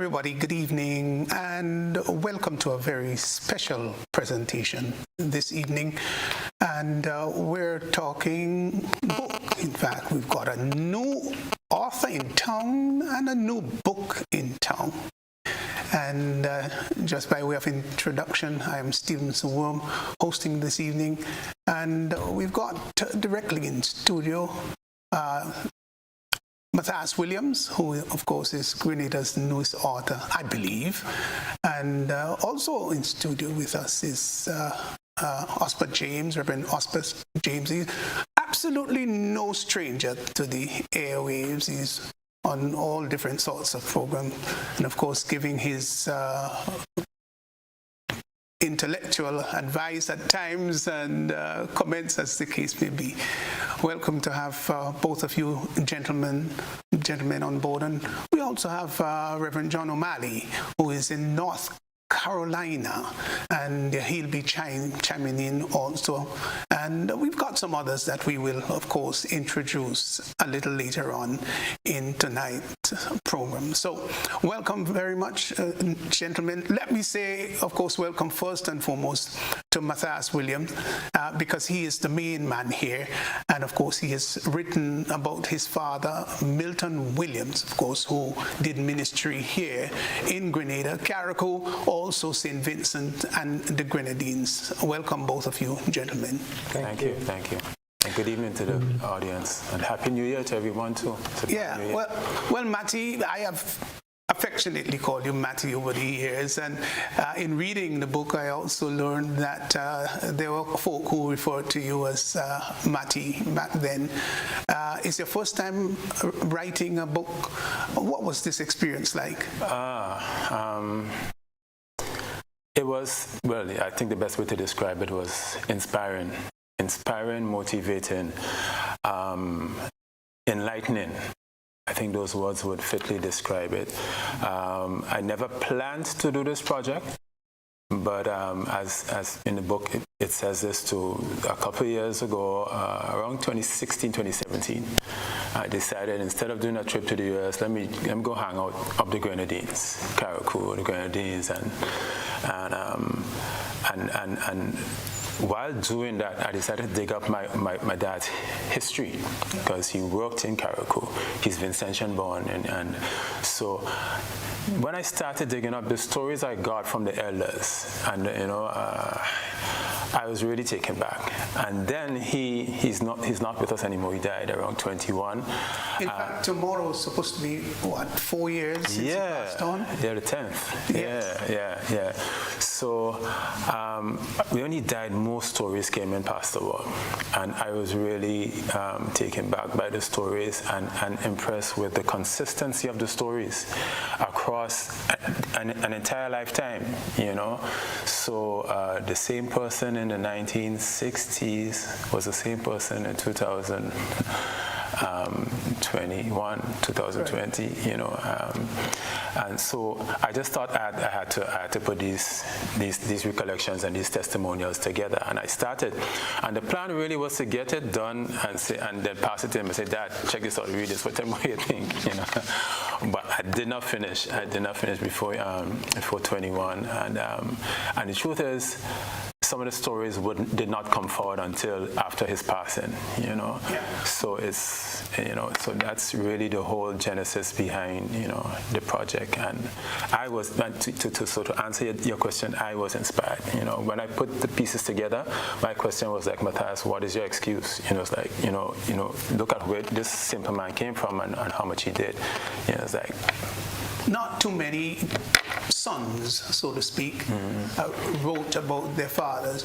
everybody, good evening, and welcome to a very special presentation this evening. And we're talking book. In fact, we've got a new author in town and a new book in town. And just by way of introduction, I am Stephen Sawum, hosting this evening. And we've got directly in studio Matthias Williams, who of course is Grenada's newest author, I believe. And also in studio with us is Oscar James, Reverend Oscar James. He's absolutely no stranger to the airwaves. He's on all different sorts of programs, and of course giving his intellectual advice at times and comments as the case may be. Welcome to have both of you gentlemen on board. And we also have Reverend John O'Malley, who is in North Carolina, and he'll be chiming in also. And we've got some others that we will, of course, introduce a little later on in tonight's program. So welcome very much, gentlemen. Let me say, of course, welcome first and foremost to Matthias Williams, because he is the main man here. And of course, he has written about his father, Milton Williams, of course, who did ministry here in Grenada, Carriacou, also St. Vincent and the Grenadines. Welcome, both of you, gentlemen. Thank you. And good evening to the audience, and Happy New Year to everyone too. Well, Matty, I have affectionately called you Matty over the years, and in reading the book I also learned that there were folk who referred to you as Matty back then. It's your first time writing a book. What was this experience like? It was, well, I think the best way to describe it was inspiring, motivating, enlightening. I think those words would fitly describe it. I never planned to do this project, but as in the book, it says this too. A couple of years ago, around 2016, 2017, I decided instead of doing a trip to the US, let me go hang out up the Grenadines, Carriacou, the Grenadines, and while doing that, I decided to dig up my dad's history, because he worked in Carriacou. He's Vincentian born, and so when I started digging up the stories I got from the elders, and I was really taken back. And then he's not with us anymore. He died around 21. In fact, tomorrow is supposed to be, what, 4 years since he passed on? Yeah, the 10th. Yes. Yeah. So when he died, more stories came in past the war. And I was really taken back by the stories and impressed with the consistency of the stories across an entire lifetime, So the same person in the 1960s was the same person in 2021, 2020, and so I just thought I had to put these recollections and these testimonials together, and I started. And the plan really was to get it done and then pass it to him and say, Dad, check this out, read this, whatever you think, But I did not finish. Before 21, and the truth is, some of the stories did not come forward until after his passing, So it's, so that's really the whole genesis behind, the project. And I was, to answer your question, I was inspired. When I put the pieces together, my question was like, Matthias, what is your excuse? It's like, look at where this simple man came from and how much he did. It's like, not too many sons, so to speak, wrote about their fathers.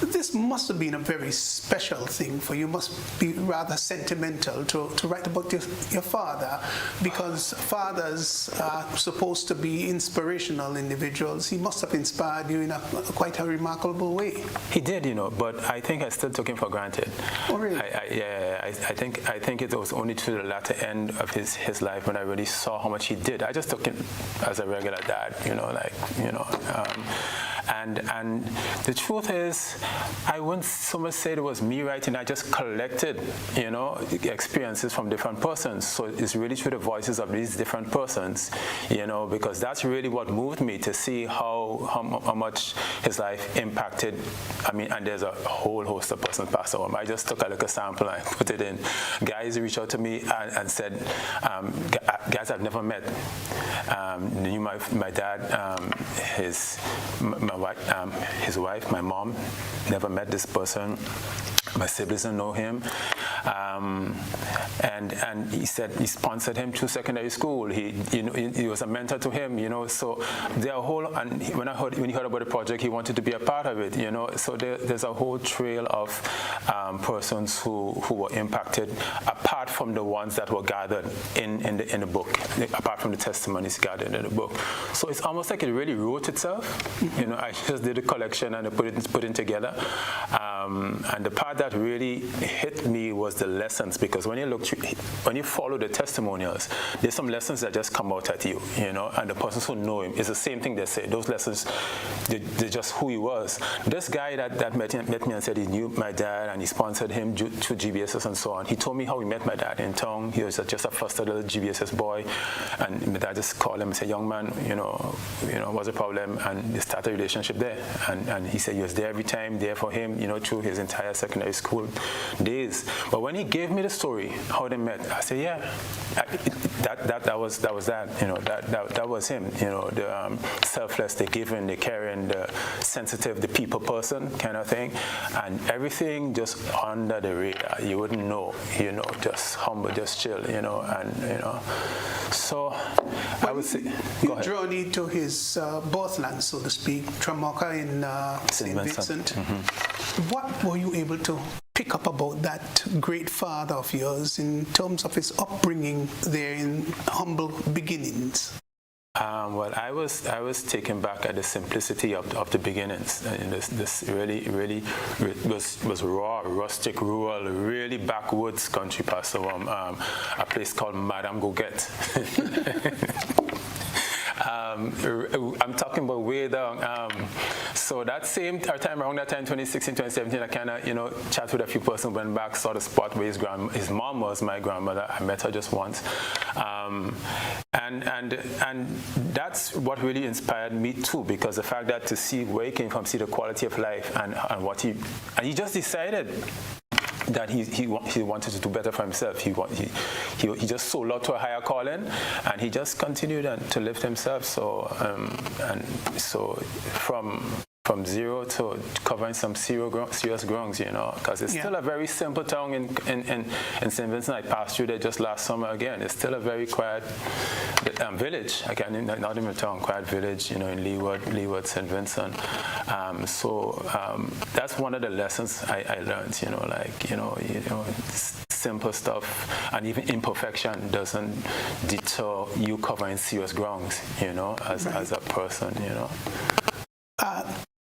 This must have been a very special thing for you. Must be rather sentimental to write about your father, because fathers are supposed to be inspirational individuals. He must have inspired you in quite a remarkable way. He did, but I think I still took him for granted. Oh, really? I think it was only to the latter end of his life when I really saw how much he did. I just took him as a regular dad, And the truth is, I wouldn't so much say it was me writing. I just collected, experiences from different persons. So it's really through the voices of these different persons, because that's really what moved me to see how much his life impacted. And there's a whole host of persons passed on. I just took a little sample and put it in. Guys reached out to me and said, guys I've never met. Knew my dad, his wife, my mom, never met this person. My siblings don't know him, and he said he sponsored him to secondary school. He was a mentor to him, So there are whole. And when he heard about the project, he wanted to be a part of it, So there's a whole trail of persons who were impacted, apart from the ones that were gathered in the book, apart from the testimonies gathered in the book. So it's almost like it really wrote itself. I just did a collection and I put it together, and the part that really hit me was the lessons, because when you follow the testimonials, there's some lessons that just come out at you, and the persons who know him, it's the same thing they say. Those lessons, they're just who he was. This guy that met me and said he knew my dad and he sponsored him to GBSS and so on. He told me how he met my dad in town. He was just a flustered little GBSS boy, and my dad just called him and said, "Young man, what's the problem?" And they started a relationship there. And he said he was there every time, there for him, through his entire secondary school days. But when he gave me the story, how they met, I said, yeah, that was that. That was him. The selfless, the giving, the caring, the sensitive, the people person kind of thing, and everything just under the radar. You wouldn't know. Just humble, just chill. So I would say. You journeyed to his birthland, so to speak, Tramoka in St. Vincent. Mm-hmm. What were you able to pick up about that great father of yours in terms of his upbringing there in humble beginnings? Well, I was taken back at the simplicity of the beginnings. This really was raw, rustic, rural, really backwoods country, Pastor Wam, a place called Madame Goguette. I'm talking about way down. So that same time, around that time, 2016, 2017, I kind of, chatted with a few persons, went back, saw the spot where his mom was my grandmother. I met her just once. And that's what really inspired me too, because the fact that to see where he came from, see the quality of life and what he just decided that he wanted to do better for himself. He just sold out to a higher calling, and he just continued to lift himself. So so from zero to covering some serious grounds, because it's still a very simple town in St. Vincent. I passed through there just last summer again. It's still a very quiet village. Not even a town, quiet village, in Leeward, St. Vincent. That's one of the lessons I learned, simple stuff and even imperfection doesn't deter you covering serious grounds, as a person,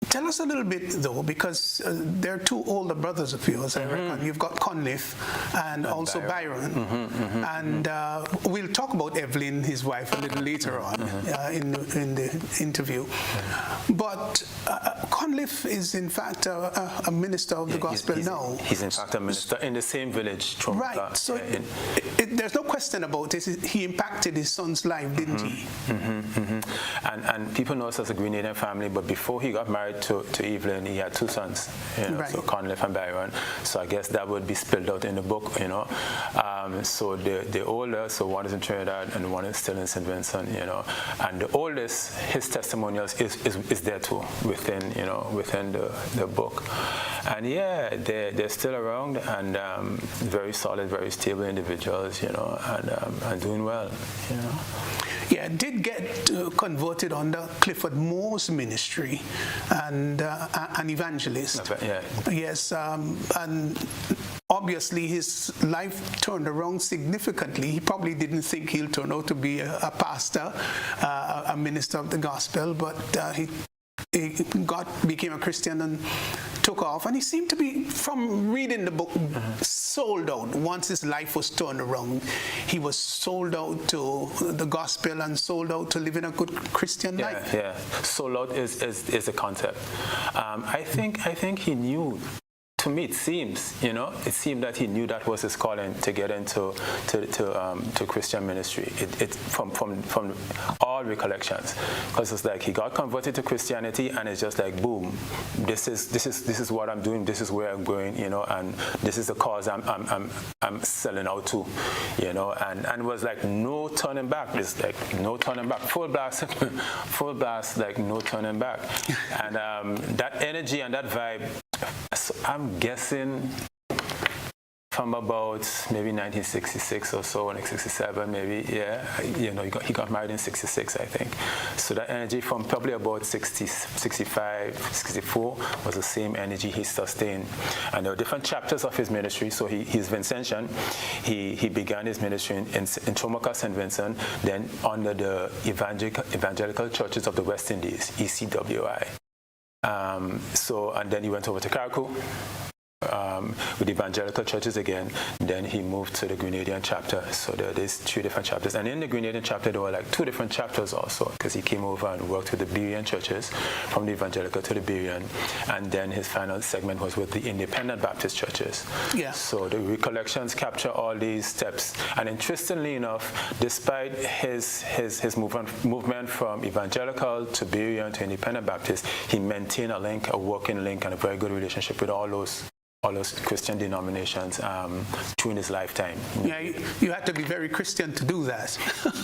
Tell us a little bit, though, because there are two older brothers of yours, I reckon. You've got Conliffe and also Byron. And we'll talk about Evelyn, his wife, a little later on in the interview. But Conliffe is, in fact, a minister of the gospel now. He's, in fact, a minister in the same village. Right. So there's no question about it. He impacted his son's life, didn't he? And people know us as a Grenadian family, but before he got married to Evelyn, he had two sons, so Conliffe and Byron. So I guess that would be spelled out in the book, So the older, so one is in Trinidad and one is still in St. Vincent, And the oldest, his testimonials is there too within the book. And they're still around and very solid, very stable individuals, and doing well, Yeah, did get converted under Clifford Moore's ministry and an evangelist. Yeah. Yes, and obviously his life turned around significantly. He probably didn't think he'll turn out to be a pastor, a minister of the gospel, but he became a Christian and took off, and he seemed to be, from reading the book, sold out. Once his life was turned around, he was sold out to the gospel and sold out to living a good Christian life. Yeah, sold out is a concept. I think he knew. To me, it seemed that he knew that was his calling to get into to Christian ministry. It from all recollections, because it's like he got converted to Christianity, and it's just like boom, this is what I'm doing, this is where I'm going, and this is the cause I'm selling out to, and it was like no turning back. It's like no turning back, full blast, like no turning back, and that energy and that vibe. So I'm guessing from about maybe 1966 or so, 1967 maybe, he got married in 66, I think. So that energy from probably about 60, 65, 64 was the same energy he sustained. And there were different chapters of his ministry. So he's Vincentian. He began his ministry in Tomaka, St. Vincent, then under the Evangelical Churches of the West Indies, ECWI. And then he went over to Carriacou with evangelical churches again. Then he moved to the Grenadian chapter. So there's 2 different chapters. And in the Grenadian chapter, there were like 2 different chapters also, because he came over and worked with the Berean churches, from the evangelical to the Berean. And then his final segment was with the independent Baptist churches. Yeah. So the recollections capture all these steps. And interestingly enough, despite his movement from evangelical to Berean to independent Baptist, he maintained a working link, and a very good relationship with all those Christian denominations during his lifetime. Yeah, you had to be very Christian to do that.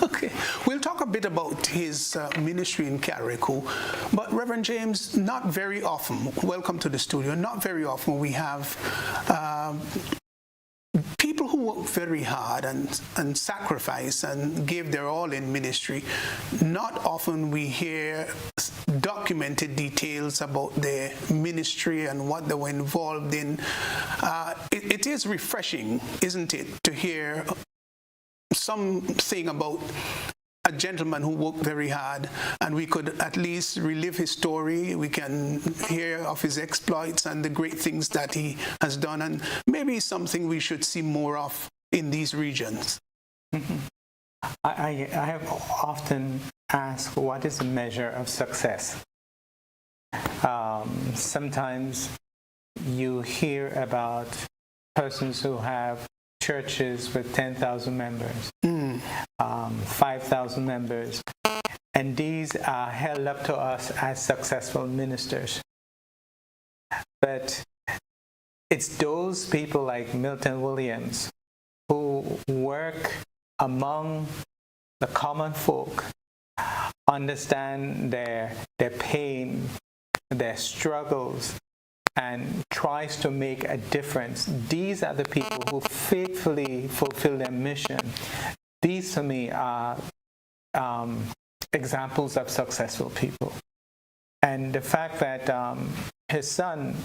Okay. We'll talk a bit about his ministry in Carriacou, but Reverend James, not very often, welcome to the studio, not very often we have people who work very hard and sacrifice and give their all in ministry. Not often we hear documented details about their ministry and what they were involved in. It is refreshing, isn't it, to hear something about a gentleman who worked very hard, and we could at least relive his story. We can hear of his exploits and the great things that he has done, and maybe something we should see more of in these regions. Mm-hmm. I have often asked, what is the measure of success? Sometimes you hear about persons who have churches with 10,000 members, 5,000 members, and these are held up to us as successful ministers. But it's those people like Milton Williams who work among the common folk, understand their pain, their struggles, and tries to make a difference. These are the people who faithfully fulfill their mission. These, to me, are examples of successful people. And the fact that his son,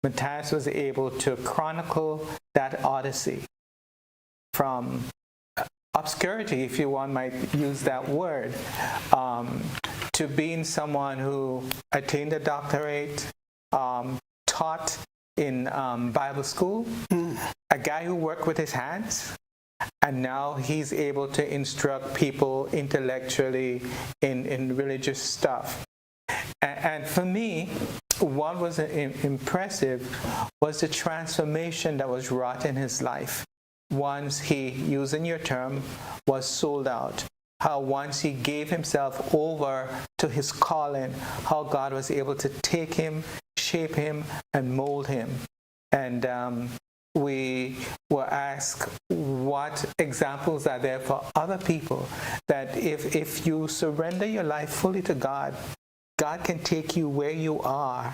Matthias, was able to chronicle that odyssey from obscurity, if one might use that word, to being someone who attained a doctorate, taught in Bible school, a guy who worked with his hands, and now he's able to instruct people intellectually in religious stuff. And for me, what was impressive was the transformation that was wrought in his life once he, using your term, was sold out. How once he gave himself over to his calling, how God was able to take him, shape him, and mold him. And we were asked, what examples are there for other people that if you surrender your life fully to God, God can take you where you are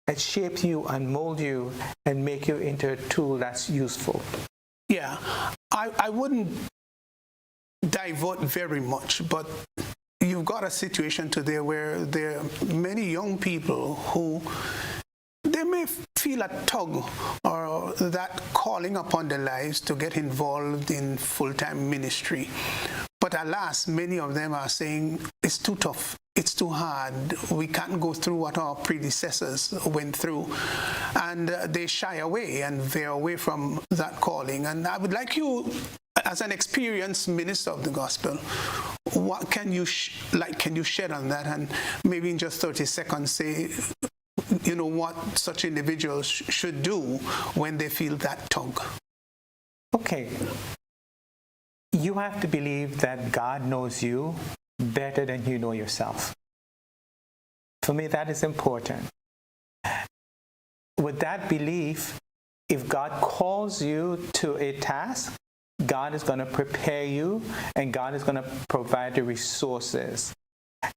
and shape you and mold you and make you into a tool that's useful. Yeah, I wouldn't divert very much, but you've got a situation today where there are many young people who they may feel a tug or that calling upon their lives to get involved in full-time ministry. But alas, many of them are saying, it's too tough, it's too hard, we can't go through what our predecessors went through. and they shy away and veer away from that calling. And I would like you, as an experienced minister of the gospel, what can you shed on that, and maybe in just 30 seconds say, what such individuals should do when they feel that tug? Okay. You have to believe that God knows you better than you know yourself. For me, that is important. With that belief, if God calls you to a task, God is going to prepare you and God is going to provide the resources.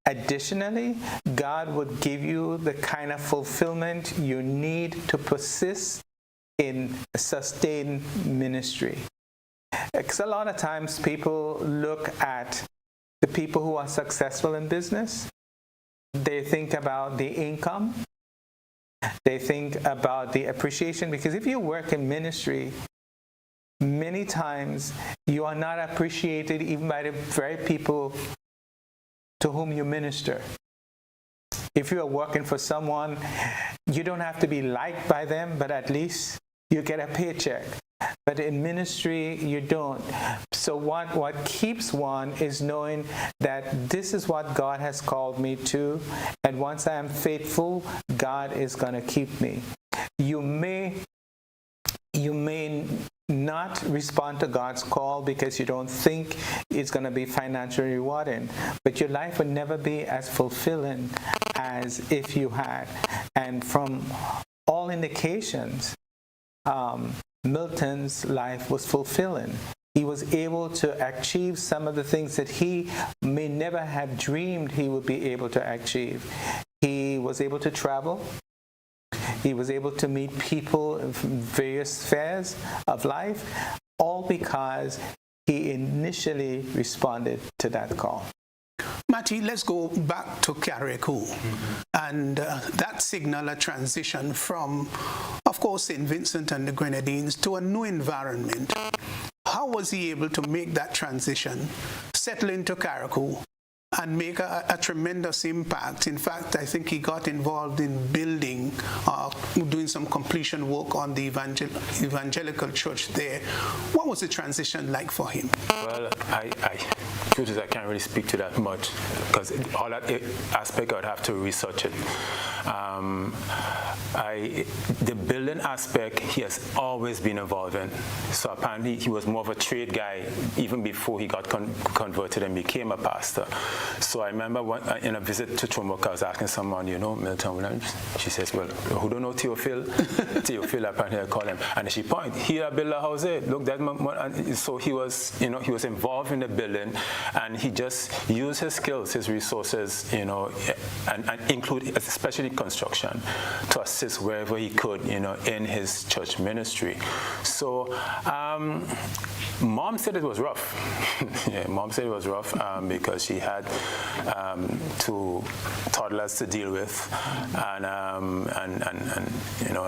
Additionally, God would give you the kind of fulfillment you need to persist in sustained ministry. Because a lot of times people look at the people who are successful in business, they think about the income, they think about the appreciation, because if you work in ministry, many times you are not appreciated even by the very people to whom you minister. If you are working for someone, you don't have to be liked by them, but at least you get a paycheck. But in ministry, you don't. So what keeps one is knowing that this is what God has called me to, and once I am faithful, God is going to keep me. You may not respond to God's call because you don't think it's going to be financially rewarding, but your life will never be as fulfilling as if you had. And from all indications, Milton's life was fulfilling. He was able to achieve some of the things that he may never have dreamed he would be able to achieve. He was able to travel. He was able to meet people in various spheres of life, all because he initially responded to that call. Matty, let's go back to Carriacou. And that signaled a transition from, of course, St. Vincent and the Grenadines to a new environment. How was he able to make that transition, settle into Carriacou, and make a tremendous impact? In fact, I think he got involved in building, doing some completion work on the evangelical church there. What was the transition like for him? Well, truth is I can't really speak to that much, because all that aspect I'd have to research it. The building aspect, he has always been involved in. So apparently he was more of a trade guy even before he got converted and became a pastor. So I remember in a visit to Chumok, I was asking someone, Milton Williams? She says, well, who don't know Theophile? Theophile, apparently I call him. And she pointed, here, build a house there. Look, that. And so he was, he was involved in the building, and he just used his skills, his resources, and include, especially construction, to assist wherever he could, in his church ministry. So, Mom said it was rough. Yeah, Mom said it was rough because she had 2 toddlers to deal with, and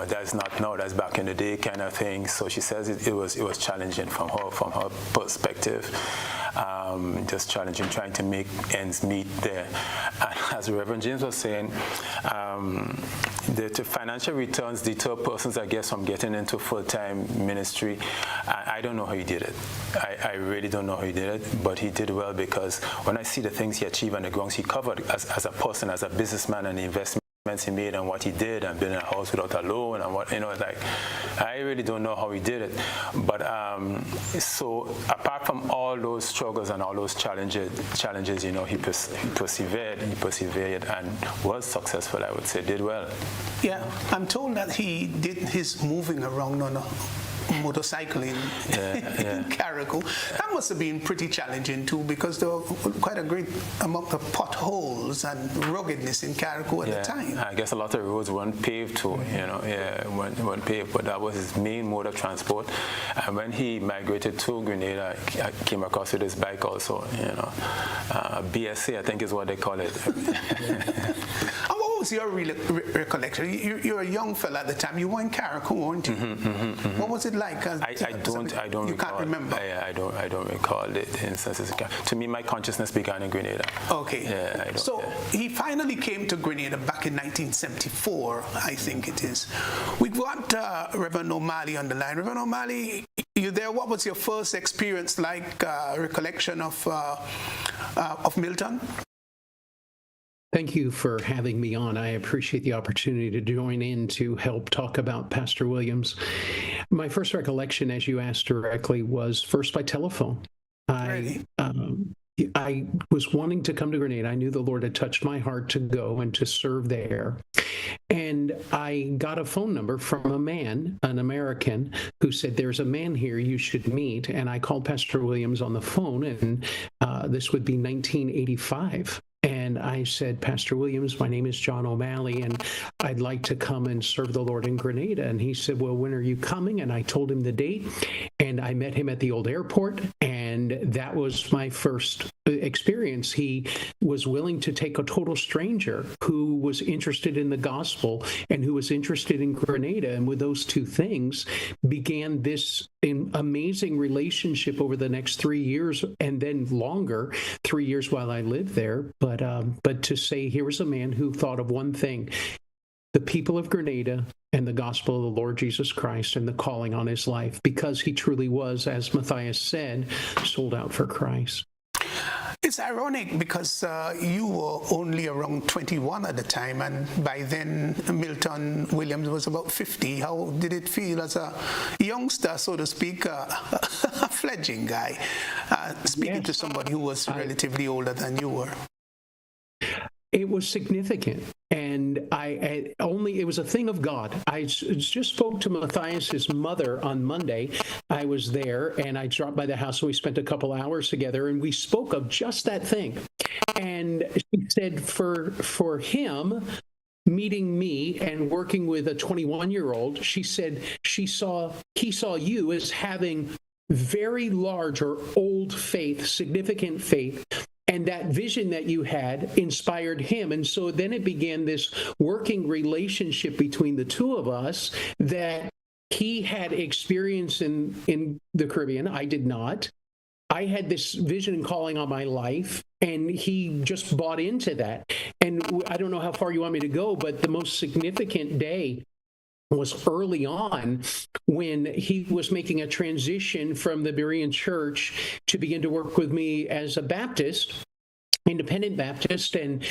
that's not now, that's back in the day kind of thing. So she says it was challenging from her perspective. Just challenging, trying to make ends meet there. And as Reverend James was saying, the financial returns deter persons, I guess, from getting into full-time ministry. I don't know how he did it. I really don't know how he did it, but he did well, because when I see the things he achieved and the grounds he covered as a person, as a businessman, and the investments he made and what he did, and building a house without a loan, and what, I really don't know how he did it. But so apart from all those struggles and all those challenges, he persevered and was successful, I would say, did well. Yeah, I'm told that he did his moving around on a motorcycle in Carriacou. That must have been pretty challenging too, because there were quite a great amount of potholes and ruggedness in Carriacou at the time. I guess a lot of roads weren't paved too, weren't paved, but that was his main mode of transport. And when he migrated to Grenada, I came across with his bike also, BSA, I think is what they call it. And what was your recollection? You're a young fella at the time. You were in Carriacou, weren't you? What was it like? I don't You recall. can't remember. I don't recall the instances. To me, my consciousness began in Grenada. Okay. Yeah, I don't, so he finally came to Grenada back in 1974, I think it is. We've got Reverend O'Malley on the line. Reverend O'Malley, you there? What was your first experience like, recollection of Milton? Thank you for having me on. I appreciate the opportunity to join in to help talk about Pastor Williams. My first recollection, as you asked directly, was first by telephone. Really? I was wanting to come to Grenada. I knew the Lord had touched my heart to go and to serve there. And I got a phone number from a man, an American, who said, there's a man here you should meet. And I called Pastor Williams on the phone, and this would be 1985. And I said, Pastor Williams, my name is John O'Malley, and I'd like to come and serve the Lord in Grenada. And he said, well, when are you coming? And I told him the date, and I met him at the old airport, and that was my first experience. He was willing to take a total stranger who was interested in the gospel and who was interested in Grenada. And with those two things began this amazing relationship over the next 3 years, and then longer, 3 years while I lived there. But to say, here was a man who thought of one thing: the people of Grenada and the gospel of the Lord Jesus Christ and the calling on his life, because he truly was, as Matthias said, sold out for Christ. It's ironic because you were only around 21 at the time, and by then Milton Williams was about 50. How did it feel as a youngster, so to speak, a fledgling guy, speaking to somebody who was relatively older than you were? It was significant, and it was a thing of God. I just spoke to Matthias's mother on Monday. I was there, and I dropped by the house, and we spent a couple hours together, and we spoke of just that thing. And she said for him, meeting me and working with a 21-year-old, she said he saw you as having very large or old faith, significant faith. And that vision that you had inspired him. And so then it began this working relationship between the two of us, that he had experience in the Caribbean. I did not. I had this vision and calling on my life, and he just bought into that. And I don't know how far you want me to go, but the most significant day was early on when he was making a transition from the Berean Church to begin to work with me as a Baptist, independent Baptist, and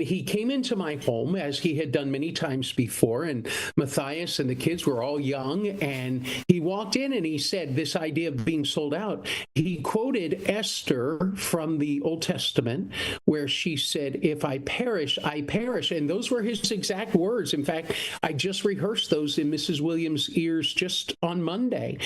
he came into my home, as he had done many times before, and Matthias and the kids were all young, and he walked in and he said this idea of being sold out. He quoted Esther from the Old Testament, where she said, if I perish, I perish. And those were his exact words. In fact, I just rehearsed those in Mrs. Williams' ears just on Monday.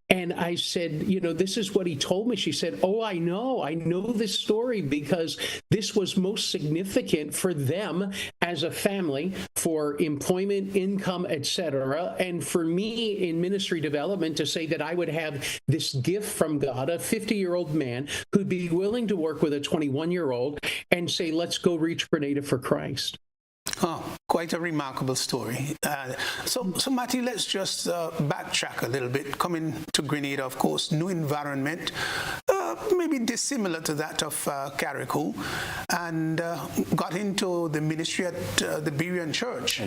And I said, this is what he told me. She said, oh, I know this story, because this was most significant for them as a family, for employment, income, etc. And for me in ministry development, to say that I would have this gift from God, a 50-year-old man who'd be willing to work with a 21-year-old and say, let's go reach Grenada for Christ. Oh, quite a remarkable story. So Matthew, let's just backtrack a little bit. Coming to Grenada, of course, new environment, maybe dissimilar to that of Carriacou, and got into the ministry at the Berean Church.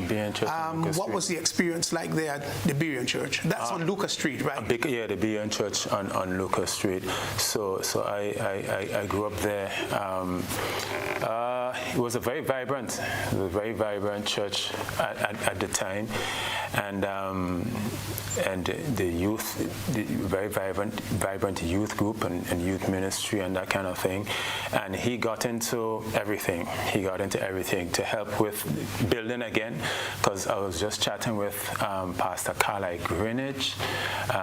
What was the experience like there at the Berean Church? That's on Lucas Street, right? The Berean Church on Lucas Street. So I grew up there. It was a very vibrant church at the time, and the youth, the very vibrant youth group and youth ministry and that kind of thing. And he got into everything. To help with building again, because I was just chatting with Pastor Carly Greenwich,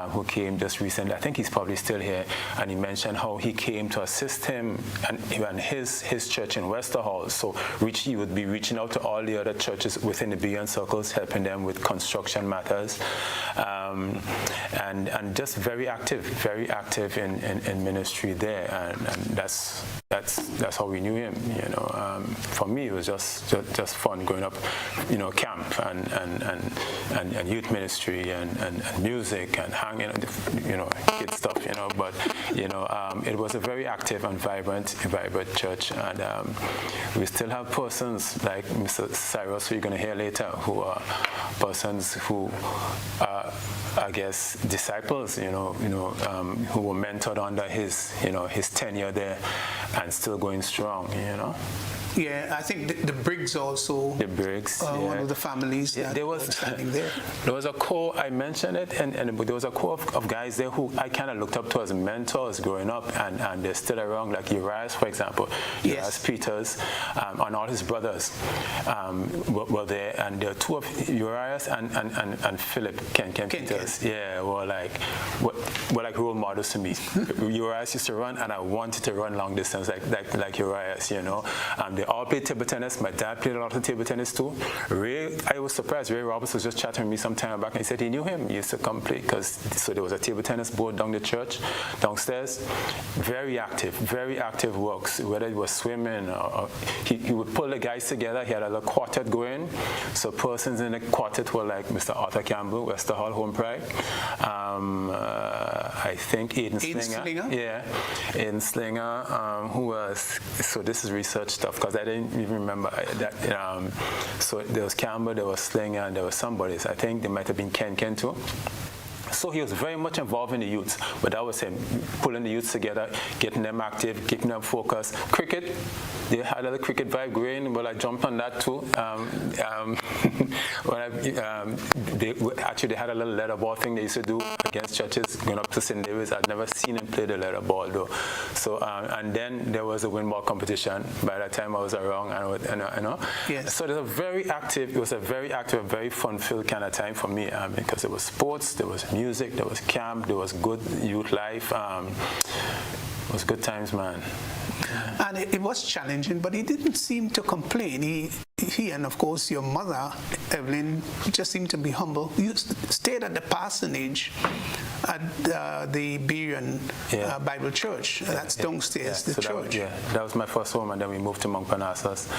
who came just recently. I think he's probably still here, and he mentioned how he came to assist him and his church in Westerhall. So he would be reaching out to all the other churches within the Berean circles, helping them with construction matters, and just very active in ministry. ministry there, and that's how we knew him. For me, it was just fun growing up, camp and youth ministry and music and hanging, kid stuff, But it was a very active and vibrant church, and we still have persons like Mr. Cyrus, who you're going to hear later, who are persons who are, I guess, disciples, who were mentored under his tenure there, and still going strong, Yeah, I think the Briggs also. The Briggs, one of the families that there was standing there. There was a core. I mentioned it, and there was a core of guys there who I kind of looked up to as mentors growing up, and they're still around. Like Urias, for example, Urias Peters, and all his brothers were there, and there are two of Urias and Philip Ken Peters. Yeah, were like role models to me. Urias used to run, and I wanted to run long distance like Urias, They all played table tennis. My dad played a lot of table tennis too. I was surprised. Ray Roberts was just chatting with me some time back, and he said he knew him. He used to come play so there was a table tennis board down the church, downstairs. Very active works. Whether it was swimming or he would pull the guys together. He had a little quartet going. So persons in the quartet were like Mr. Arthur Campbell, Wester Hall, Home Pride. I think Aiden Slinger. Yeah, Aiden Slinger. Who was? So this is research stuff, because I didn't even remember that. So there was Campbell, there was Slinger, and there was somebody. I think there might have been Ken too. So he was very much involved in the youths, but that was him, pulling the youths together, getting them active, keeping them focused. Cricket, they had a cricket vibe going, but I jumped on that too. They had a little leather ball thing they used to do against churches, going up to St. David's. I'd never seen him play the leather ball though. So, and then there was a wind ball competition. By that time I was around, Yes. So it was a very active, very fun-filled kind of time for me, because there was sports, there was music, there was camp, there was good youth life. It was good times, man. And it was challenging, but he didn't seem to complain. He and, of course, your mother, Evelyn, just seemed to be humble. You stayed at the parsonage at the Berean Bible Church. That's downstairs, the church. That was my first home, and then we moved to Mount Parnassus.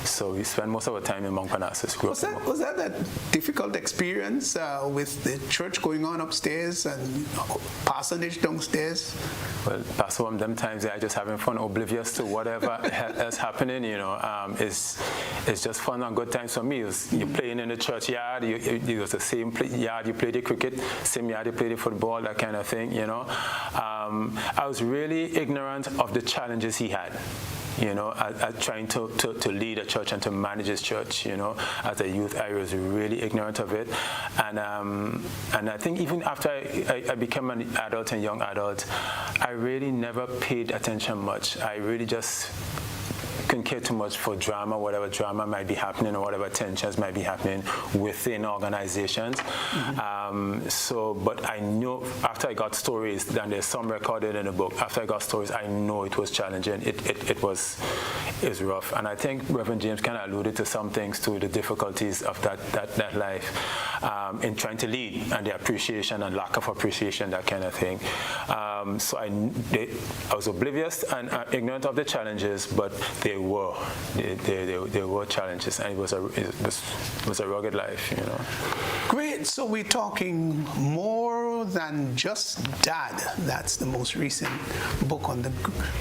So we spent most of our time in Mount Parnassus. Was that a difficult experience with the church going on upstairs and parsonage downstairs? Well, Pastor, one of them times I just having fun, oblivious to whatever is happening. It's just fun and good times for me. You're playing in the churchyard. It was the same yard you played the cricket, same yard you played the football, that kind of thing. I was really ignorant of the challenges he had. At trying to lead a church and to manage his church, as a youth, I was really ignorant of it. And I think even after I became an adult and young adult, I really never paid attention much. I really just couldn't care too much for drama, whatever drama might be happening or whatever tensions might be happening within organizations. But I know after I got stories, and there's some recorded in the book, after I got stories, I know it was challenging. It was rough. And I think Reverend James kind of alluded to some things, to the difficulties of that life in trying to lead, and the appreciation and lack of appreciation, that kind of thing. So I was oblivious and ignorant of the challenges, but they were challenges, and it was a rugged life, Great. So we're talking more than just Dad. That's the most recent book on the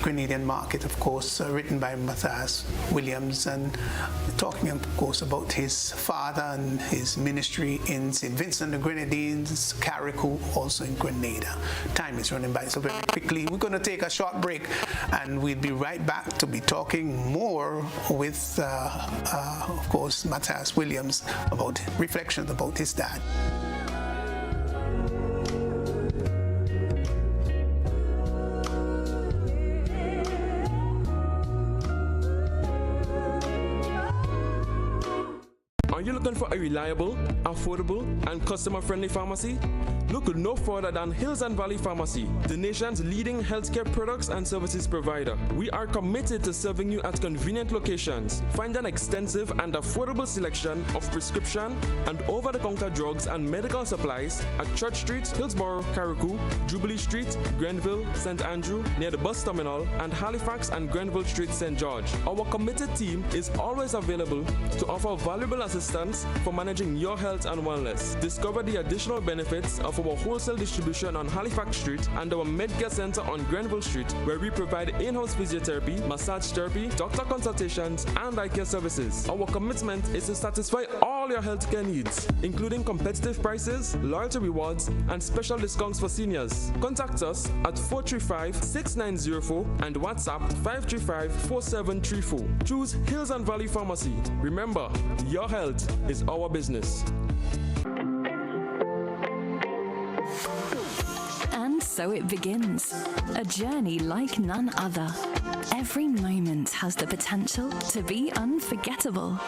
Grenadian market, of course, written by Matthias Williams, and talking, of course, about his father and his ministry in St. Vincent the Grenadines, Carriacou, also in Grenada. Time is running by so very quickly. We're going to take a short break, and we'll be right back to be talking more with, of course, Matthias Williams about reflections about his dad. Are you looking Looking for a reliable, affordable, and customer-friendly pharmacy? Look no further than Hills and Valley Pharmacy, the nation's leading healthcare products and services provider. We are committed to serving you at convenient locations. Find an extensive and affordable selection of prescription and over-the-counter drugs and medical supplies at Church Street, Hillsborough, Carriacou, Jubilee Street, Grenville, St. Andrew, near the bus terminal, and Halifax and Grenville Street, St. George. Our committed team is always available to offer valuable assistance for managing your health and wellness. Discover the additional benefits of our wholesale distribution on Halifax Street and our Medcare Center on Grenville Street, where we provide in-house physiotherapy, massage therapy, doctor consultations, and eye care services. Our commitment is to satisfy all your healthcare needs, including competitive prices, loyalty rewards, and special discounts for seniors. Contact us at 435-6904 and WhatsApp 535-4734. Choose Hills and Valley Pharmacy. Remember, your health is our business. And so it begins, a journey like none other. Every moment has the potential to be unforgettable.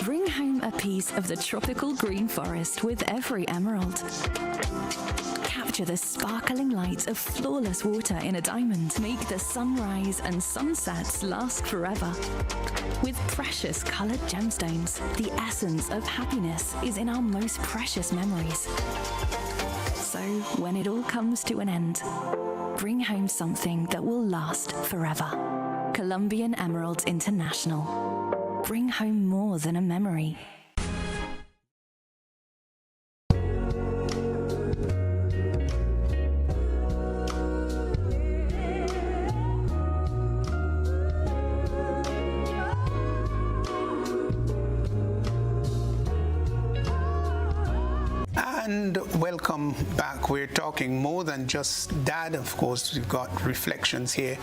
Bring home a piece of the tropical green forest with every emerald. Capture the sparkling light of flawless water in a diamond. Make the sunrise and sunsets last forever. With precious colored gemstones, the essence of happiness is in our most precious memories. So, when it all comes to an end, bring home something that will last forever. Colombian Emerald International. Bring home more than a memory. And welcome back. We're talking more than just that. Of course, we've got reflections here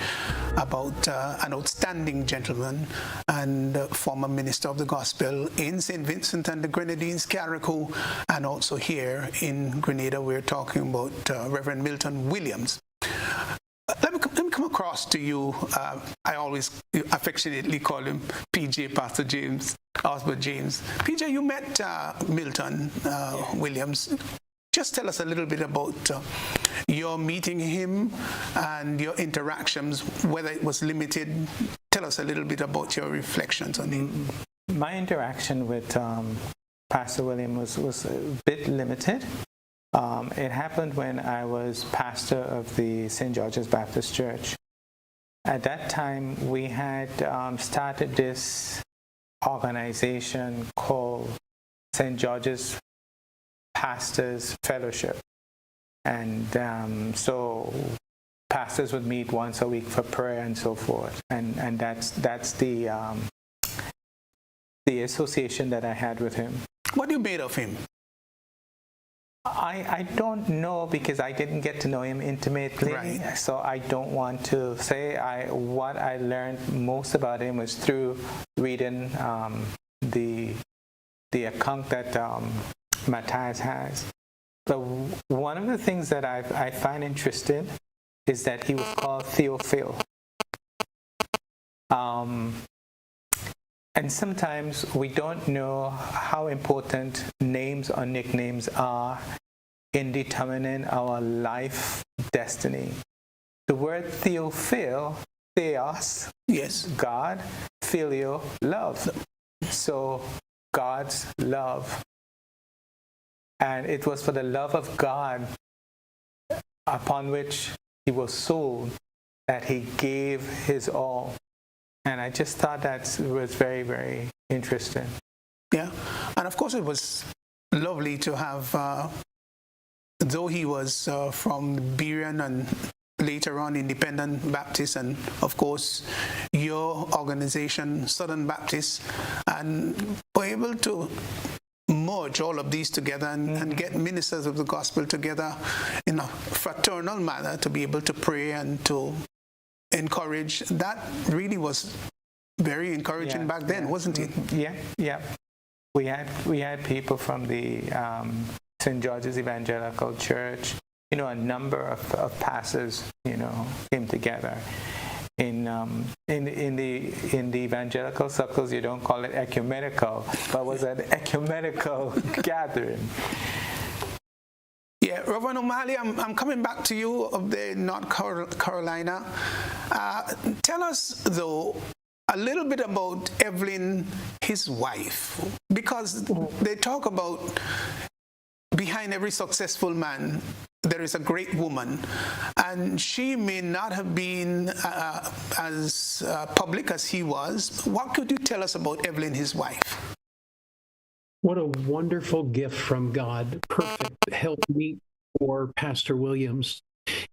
about an outstanding gentleman and former minister of the gospel in St. Vincent and the Grenadines, Carriacou, and also here in Grenada, we're talking about Reverend Milton Williams. Let me come across to you. I always affectionately call him PJ, Pastor James, Osbert James. PJ, you met Milton Williams. Just tell us a little bit about your meeting him and your interactions, whether it was limited. Tell us a little bit about your reflections on him. My interaction with Pastor William was a bit limited. It happened when I was pastor of the St. George's Baptist Church. At that time, we had started this organization called St. George's Pastors Fellowship. And so pastors would meet once a week for prayer and so forth. And that's the association that I had with him. What do you made of him? I don't know, because I didn't get to know him intimately, right. So I don't want to say. What I learned most about him was through reading the account that Matthias has. But one of the things that I find interesting is that he was called Theophil. And sometimes we don't know how important names or nicknames are in determining our life destiny. The word Theophil, Theos, yes, God, Phileo, love. So God's love. And it was for the love of God upon which he was sold that he gave his all. And I just thought that was very, very interesting. Yeah, and of course it was lovely to have, though he was from Berean and later on Independent Baptist, and of course your organization, Southern Baptist, and were able to merge all of these together and get ministers of the gospel together in a fraternal manner to be able to pray and to encourage. That really was very encouraging back then, wasn't it? Yeah. We had people from the St. George's Evangelical Church. A number of pastors, came together. in the evangelical circles, you don't call it ecumenical, but was an ecumenical gathering. Yeah, Reverend O'Malley, I'm coming back to you of the North Carolina. Tell us, though, a little bit about Evelyn, his wife, because they talk about behind every successful man, there is a great woman, and she may not have been as public as he was. What could you tell us about Evelyn, his wife? What a wonderful gift from God. Perfect helpmeet for Pastor Williams.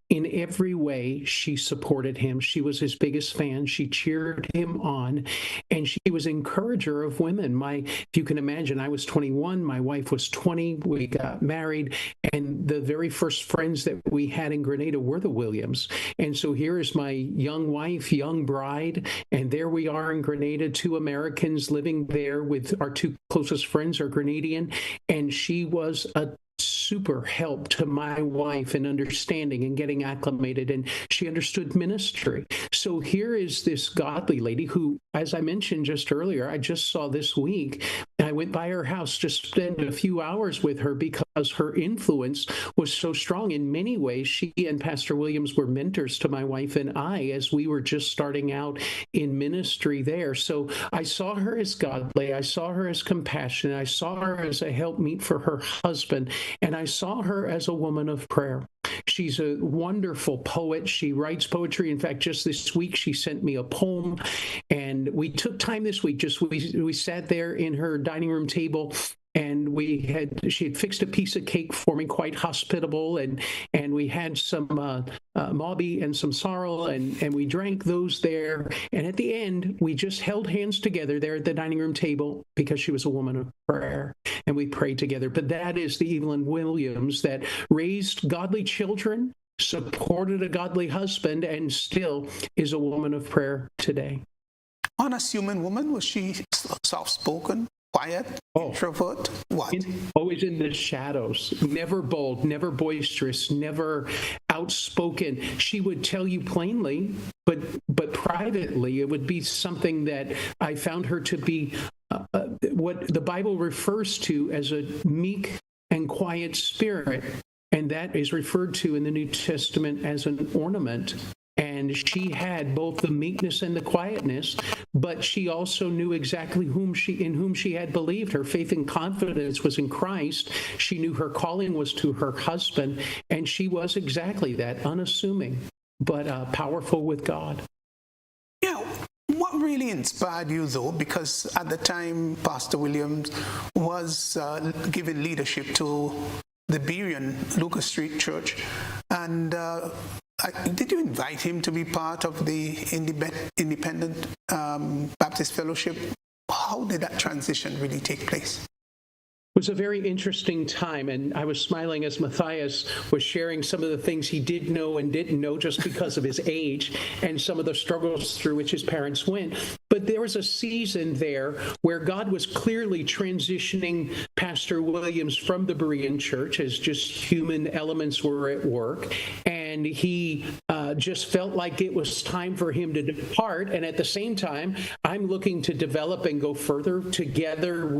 In every way, she supported him. She was his biggest fan. She cheered him on, and she was an encourager of women. If you can imagine, I was 21, my wife was 20, we got married, and the very first friends that we had in Grenada were the Williams. And so here is my young wife, young bride, and there we are in Grenada, 2 Americans living there with our 2 closest friends are Grenadian, and she was a super help to my wife in understanding and getting acclimated, and she understood ministry. So here is this godly lady who, as I mentioned just earlier, I just saw this week. I went by her house to spend a few hours with her because her influence was so strong. In many ways, she and Pastor Williams were mentors to my wife and I as we were just starting out in ministry there. So I saw her as godly. I saw her as compassionate. I saw her as a helpmeet for her husband. And I saw her as a woman of prayer. She's a wonderful poet. She writes poetry. In fact, just this week, she sent me a poem. And we took time this week. We sat there in her dining room table, and she had fixed a piece of cake for me, quite hospitable, and we had some mauby and some sorrel, and we drank those there. And at the end, we just held hands together there at the dining room table because she was a woman of prayer, and we prayed together. But that is the Evelyn Williams that raised godly children, supported a godly husband, and still is a woman of prayer today. Unassuming woman? Was she soft-spoken? Quiet, introvert, what? Always in the shadows, never bold, never boisterous, never outspoken. She would tell you plainly, but privately, it would be something that I found her to be what the Bible refers to as a meek and quiet spirit, and that is referred to in the New Testament as an ornament. And she had both the meekness and the quietness, but she also knew exactly in whom she had believed. Her faith and confidence was in Christ. She knew her calling was to her husband, and she was exactly that, unassuming, but powerful with God. Yeah. What really inspired you, though, because at the time Pastor Williams was giving leadership to the Berean Lucas Street Church, and did you invite him to be part of the Independent Baptist Fellowship? How did that transition really take place? It was a very interesting time, and I was smiling as Matthias was sharing some of the things he did know and didn't know just because of his age and some of the struggles through which his parents went. But there was a season there where God was clearly transitioning Pastor Williams from the Berean church as just human elements were at work, and he just felt like it was time for him to depart. And at the same time, I'm looking to develop and go further together.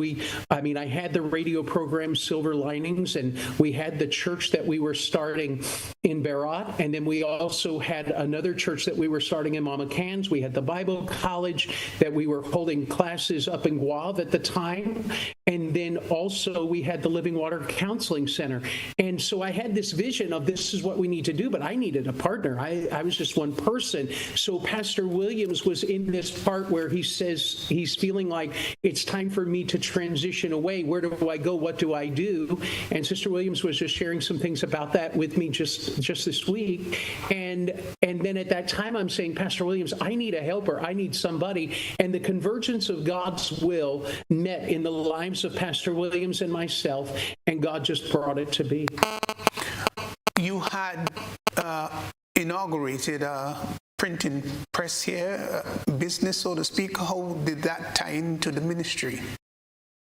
I had the radio program Silver Linings, and we had the church that we were starting in Berat, and then we also had another church that we were starting in Mama Cans. We had the Bible College that we were holding classes up in Guave at the time, and then also we had the Living Water Counseling Center. And so I had this vision of this is what we need to do, but I needed a partner. I was just one person. So Pastor Williams was in this part where he says he's feeling like it's time for me to transition away. Where do I go? What do I do? And Sister Williams was just sharing some things about that with me just this week. And then at that time, I'm saying, Pastor Williams, I need a helper. I need somebody. And the convergence of God's will met in the lives of Pastor Williams and myself, and God just brought it to be. You had inaugurated a printing press here, business, so to speak. How did that tie into the ministry?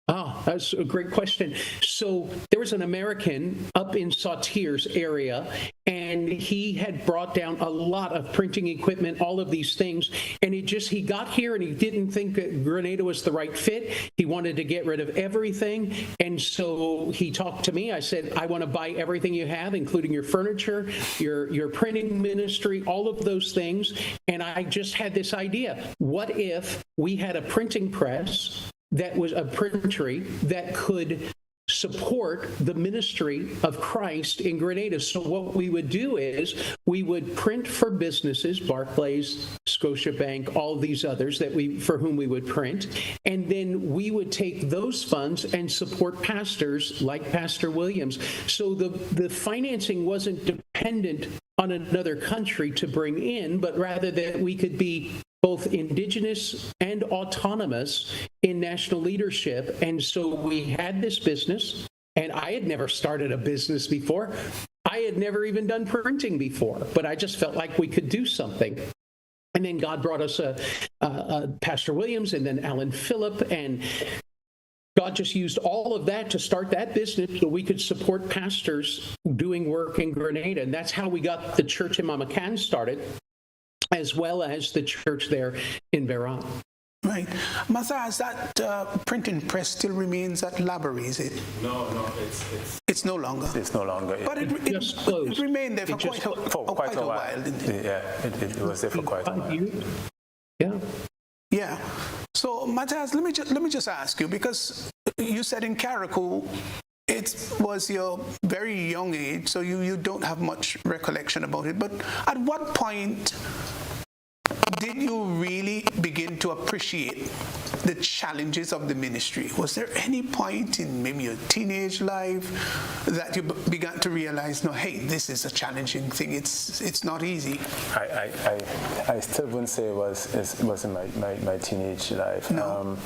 That's a great question. So there was an American up in Sauterres area, and he had brought down a lot of printing equipment, all of these things. And he got here and he didn't think that Grenada was the right fit. He wanted to get rid of everything. And so he talked to me. I said, I want to buy everything you have, including your furniture, your printing ministry, all of those things. And I just had this idea. What if we had a printing press that was a printry that could support the ministry of Christ in Grenada? So what we would do is we would print for businesses, Barclays, Scotiabank, all these others for whom we would print, and then we would take those funds and support pastors like Pastor Williams. So the financing wasn't dependent on another country to bring in, but rather that we could be both indigenous and autonomous in national leadership. And so we had this business, and I had never started a business before. I had never even done printing before, but I just felt like we could do something. And then God brought us Pastor Williams and then Alan Phillip, and God just used all of that to start that business so we could support pastors doing work in Grenada. And that's how we got the church in Mamacan started, as well as the church there in Verran. Right. Matthias, that printing press still remains at Laborie, is it? No, it's no longer. It's no longer. But it just closed. It remained there for quite a while, didn't it? Yeah, it was there for quite a while. Yeah. Yeah. So, Matthias, let me just ask you, because you said in Carriacou, it was your very young age, so you don't have much recollection about it. But at what point did you really begin to appreciate the challenges of the ministry? Was there any point in maybe your teenage life that you began to realize, no, hey, this is a challenging thing. It's not easy. I still wouldn't say it was in my teenage life. No.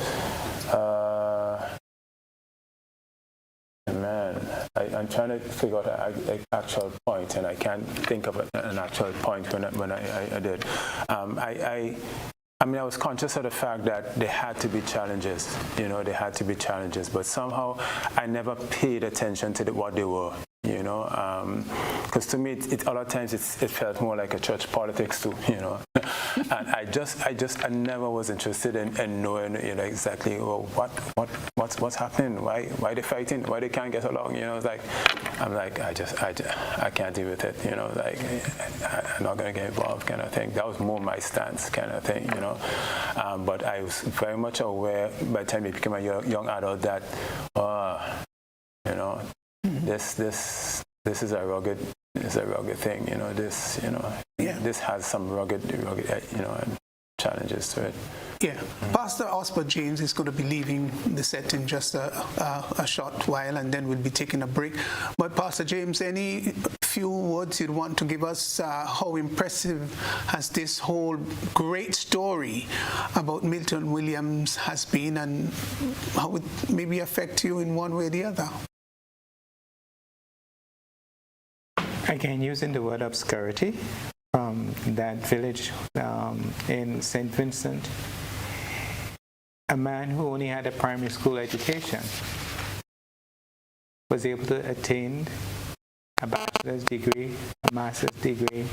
I'm trying to figure out an actual point, and I can't think of an actual point when I did. I mean, I was conscious of the fact that there had to be challenges. There had to be challenges, but somehow I never paid attention to what they were. Because to me, a lot of times it felt more like a church politics too. And I never was interested in knowing, exactly what's happening, why they fighting, why they can't get along. I can't deal with it. I'm not gonna get involved, kind of thing. That was more my stance, kind of thing. But I was very much aware by the time I became a young adult that, this is a rugged thing. This has some rugged challenges to it. Yeah. Pastor Osbert James is going to be leaving the set in just a short while, and then we'll be taking a break. But Pastor James, any few words you'd want to give us? How impressive has this whole great story about Milton Williams has been, and how it maybe affect you in one way or the other? Again, using the word obscurity from that village in St. Vincent, a man who only had a primary school education was able to attain a bachelor's degree, a master's degree,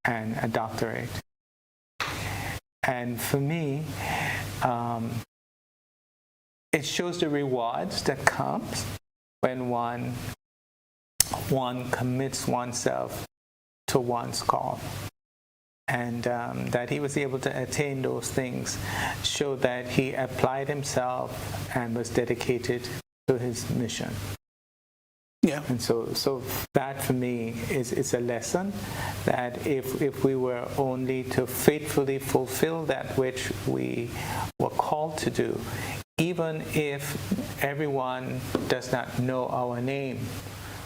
and a doctorate. And for me, it shows the rewards that comes when one commits oneself to one's call. And that he was able to attain those things showed that he applied himself and was dedicated to his mission. Yeah. And so that for me is a lesson that if we were only to faithfully fulfill that which we were called to do, even if everyone does not know our name,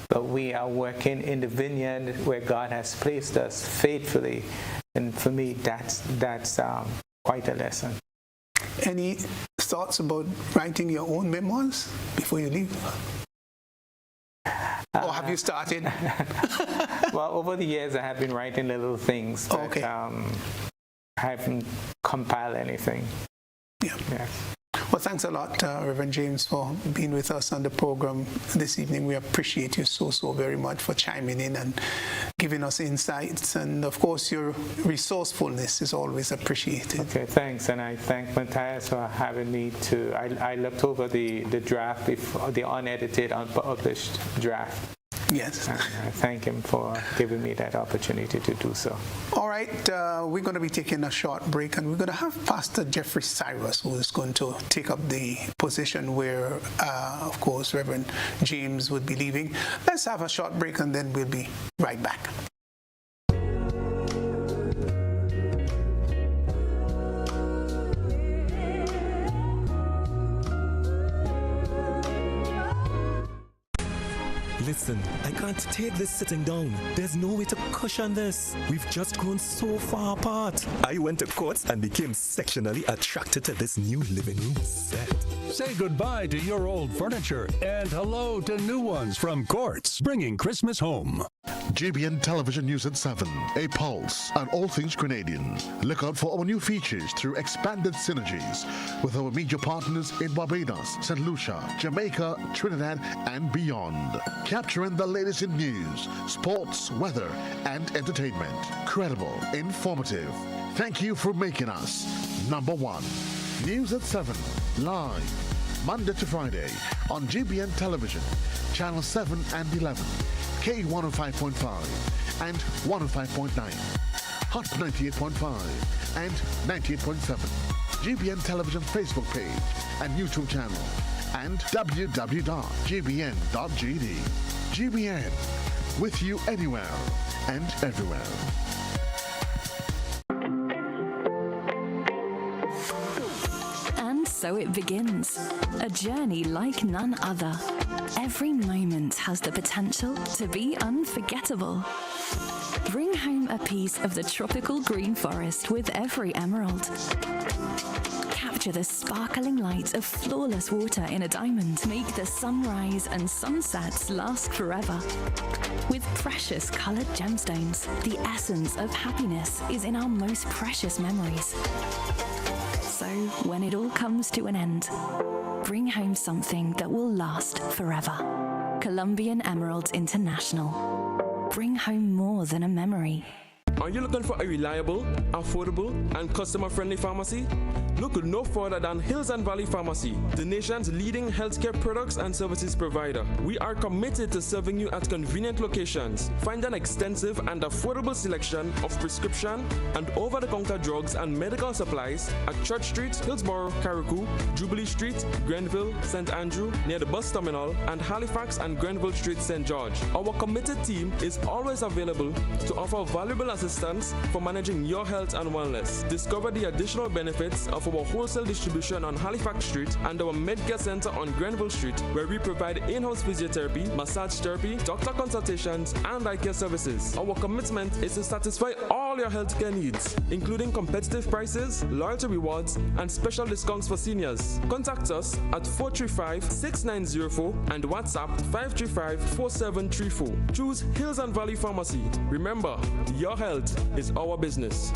but we are working in the vineyard where God has placed us faithfully, and for me, that's quite a lesson. Any thoughts about writing your own memoirs before you leave? Or have you started? Well, over the years, I have been writing little things, but okay. I haven't compiled anything. Yeah. Yes. Well, thanks a lot, Reverend James, for being with us on the program this evening. We appreciate you so very much for chiming in and giving us insights. And, of course, your resourcefulness is always appreciated. Okay, thanks. And I thank Matthias for having me to. I looked over the draft, the unedited, unpublished draft. Yes. And I thank him for giving me that opportunity to do so. All right, we're going to be taking a short break, and we're going to have Pastor Jeffrey Cyrus, who is going to take up the position where, of course, Reverend James would be leaving. Let's have a short break, and then we'll be right back. Listen, I can't take this sitting down. There's no way to cushion this. We've just grown so far apart. I went to Courts and became sexually attracted to this new living room set. Say goodbye to your old furniture and hello to new ones from Courts, bringing Christmas home. GBN Television News at 7, a pulse on all things Grenadian. Look out for our new features through expanded synergies with our media partners in Barbados, St. Lucia, Jamaica, Trinidad, and beyond. Capturing the latest in news, sports, weather, and entertainment. Credible, informative. Thank you for making us number one. News at 7, live, Monday to Friday on GBN Television, Channel 7 and 11. K105.5 and 105.9, Hot 98.5 and 98.7, GBN Television Facebook page and YouTube channel, and www.gbn.gd. GBN, with you anywhere and everywhere. And so it begins. A journey like none other. Every moment has the potential to be unforgettable. Bring home a piece of the tropical green forest with every emerald. Capture the sparkling light of flawless water in a diamond. Make the sunrise and sunsets last forever. With precious colored gemstones, the essence of happiness is in our most precious memories. So, when it all comes to an end, bring home something that will last forever. Colombian Emeralds International. Bring home more than a memory. Are you looking for a reliable, affordable, and customer-friendly pharmacy? Look no further than Hills and Valley Pharmacy, the nation's leading healthcare products and services provider. We are committed to serving you at convenient locations. Find an extensive and affordable selection of prescription and over-the-counter drugs and medical supplies at Church Street, Hillsborough, Carriacou, Jubilee Street, Grenville, St. Andrew, near the bus terminal, and Halifax and Grenville Street, St. George. Our committed team is always available to offer valuable assistance for managing your health and wellness. Discover the additional benefits of our wholesale distribution on Halifax Street and our Medcare Center on Grenville Street, where we provide in-house physiotherapy, massage therapy, doctor consultations, and eye care services. Our commitment is to satisfy all your healthcare needs, including competitive prices, loyalty rewards, and special discounts for seniors. Contact us at 435-6904 and WhatsApp 535-4734. Choose Hills and Valley Pharmacy. Remember, your health is our business.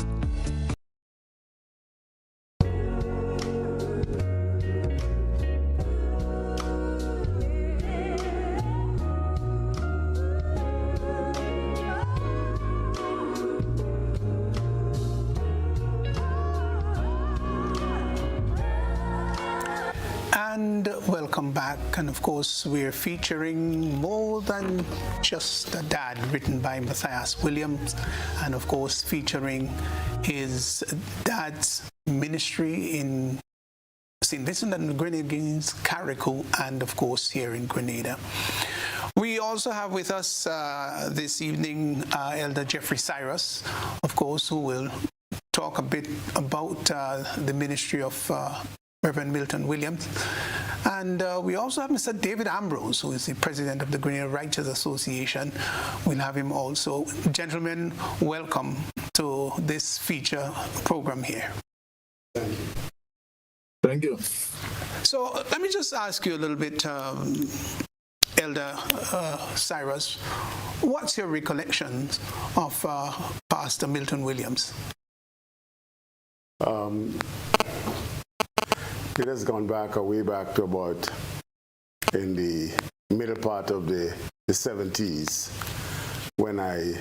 And welcome back. And of course, we're featuring More Than Just a Dad, written by Matthias Williams, and of course, featuring his dad's ministry in St. Vincent and the Grenadines, Carriacou, and of course, here in Grenada. We also have with us this evening Elder Jeffrey Cyrus, of course, who will talk a bit about the ministry of Reverend Milton Williams. And we also have Mr. David Ambrose, who is the president of the Grenada Writers Association. We'll have him also. Gentlemen, welcome to this feature program here. Thank you. So let me just ask you a little bit, Elder Cyrus, what's your recollections of Pastor Milton Williams? It has gone back, way back to about in the middle part of the 70s when I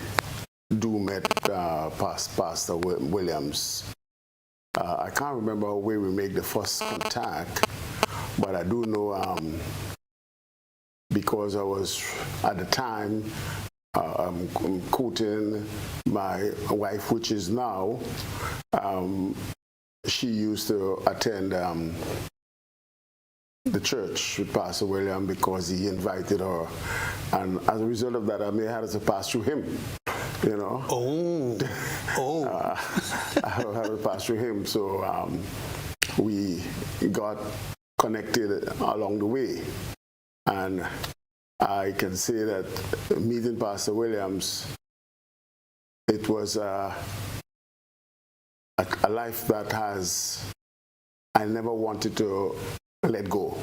met Pastor Williams. I can't remember where we made the first contact, but I do know because I was at the time courting my wife, which is now. She used to attend the church with Pastor William because he invited her, and as a result of that, I may have to pass through him. You know. I had to pass through him, so we got connected along the way, and I can say that meeting Pastor Williams, it was a life that I never wanted to let go.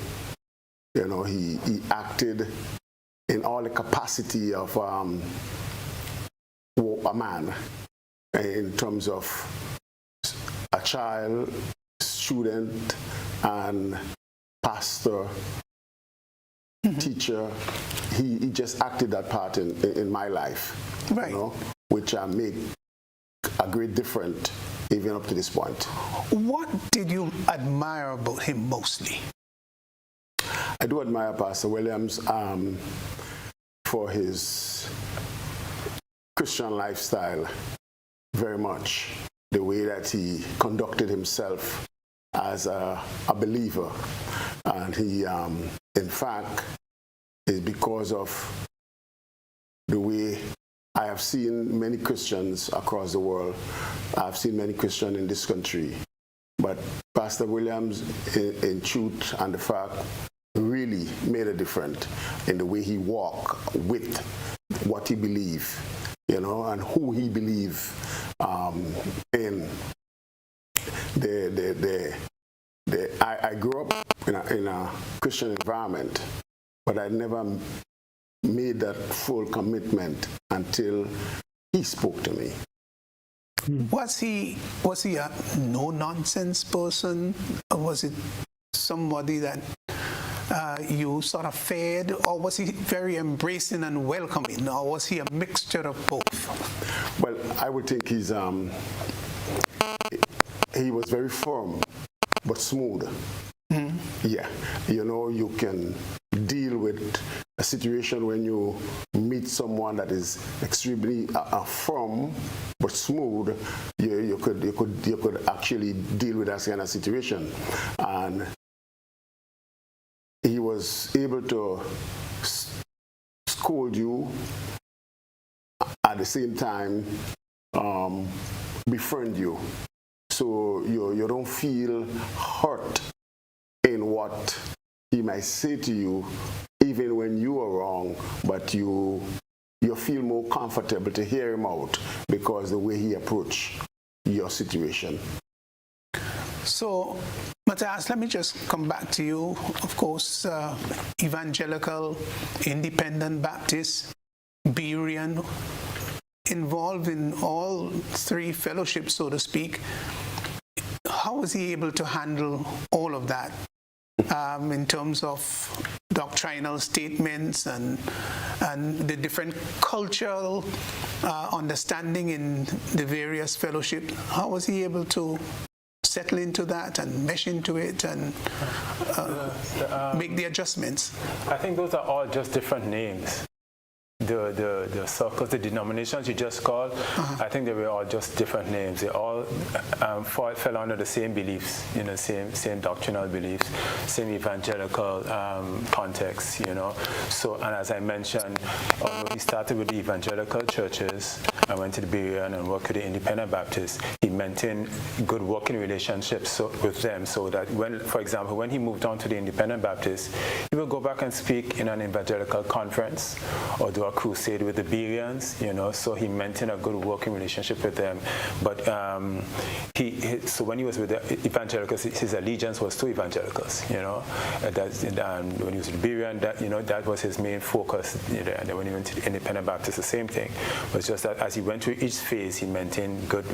You know, he acted in all the capacity of a man, in terms of a child, student, and pastor, teacher. He just acted that part in my life, right. You know, which made a great difference even up to this point. What did you admire about him mostly? I do admire Pastor Williams for his Christian lifestyle very much. The way that he conducted himself as a believer. And he, in fact, is because of the way I have seen many Christians across the world. I've seen many Christians in this country. But Pastor Williams, in truth and the fact, really made a difference in the way he walked with what he believed, you know, and who he believed in. I grew up in a Christian environment, but I never made that full commitment until he spoke to me. Was he a no-nonsense person, or was it somebody that you sort of fed, or was he very embracing and welcoming, or was he a mixture of both? Well, I would think he was very firm, but smooth. Mm-hmm. Yeah, you know, you can deal with a situation when you meet someone that is extremely firm but smooth. You could actually deal with that kind of situation, and he was able to scold you at the same time, befriend you, so you don't feel hurt in what he might say to you, even when you are wrong, but you feel more comfortable to hear him out because the way he approached your situation. So, Matthias, let me just come back to you. Of course, evangelical, independent Baptist, Berean, involved in all three fellowships, so to speak. How was he able to handle all of that in terms of doctrinal statements and the different cultural understanding in the various fellowships? How was he able to settle into that and mesh into it and make the adjustments? I think those are all just different names. The circles, the denominations you just called, I think they were all just different names. They all fell under the same beliefs, you know, same doctrinal beliefs, same evangelical context, you know. So, and as I mentioned, although he started with the evangelical churches and went to the Berean and worked with the independent Baptists, he maintained good working relationships with them, so that when, for example, when he moved on to the independent Baptists, he would go back and speak in an evangelical conference or do a crusade with the Bereans, you know, so he maintained a good working relationship with them. But so when he was with the evangelicals, his allegiance was to evangelicals, you know. And when he was with the Berean, that was his main focus. You know, and then when he went to the independent Baptists, the same thing. It was just that as he went through each phase, he maintained good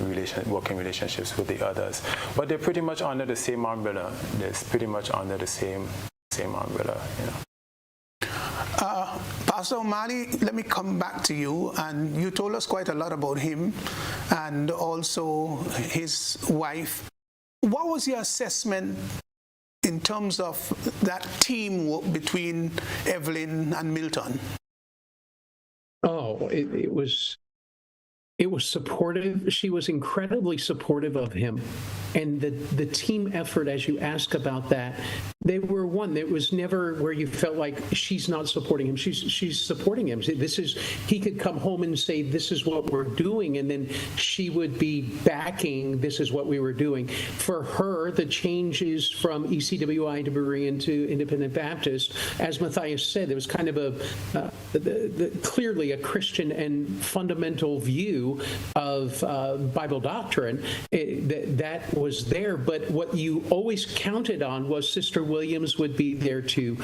working working relationships with the others. But they're pretty much under the same umbrella. They're pretty much under the same umbrella, you know. Pastor O'Malley, let me come back to you. And you told us quite a lot about him and also his wife. What was your assessment in terms of that teamwork between Evelyn and Milton? Oh, it was supportive. She was incredibly supportive of him. And the team effort, as you ask about that, they were one. It was never where you felt like she's not supporting him. She's supporting him. He could come home and say, this is what we're doing. And then she would be backing, this is what we were doing. For her, the changes from ECWI to Berean to Independent Baptist, as Matthias said, there was kind of clearly a Christian and fundamental view of Bible doctrine that was there. But what you always counted on was Sister Williams would be there to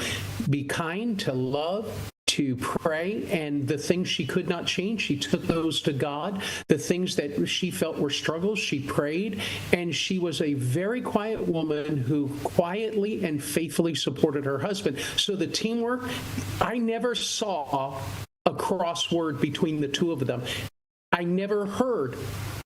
be kind, to love, to pray, and the things she could not change, she took those to God. The things that she felt were struggles, she prayed, and she was a very quiet woman who quietly and faithfully supported her husband. So the teamwork, I never saw a crossword between the two of them. I never heard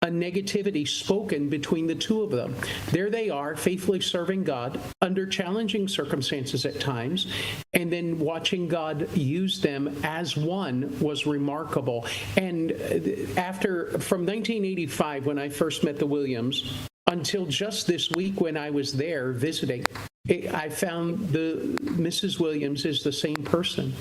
a negativity spoken between the two of them. There they are, faithfully serving God under challenging circumstances at times, and then watching God use them as one was remarkable. And from 1985, when I first met the Williams, until just this week when I was there visiting, I found Mrs. Williams is the same person.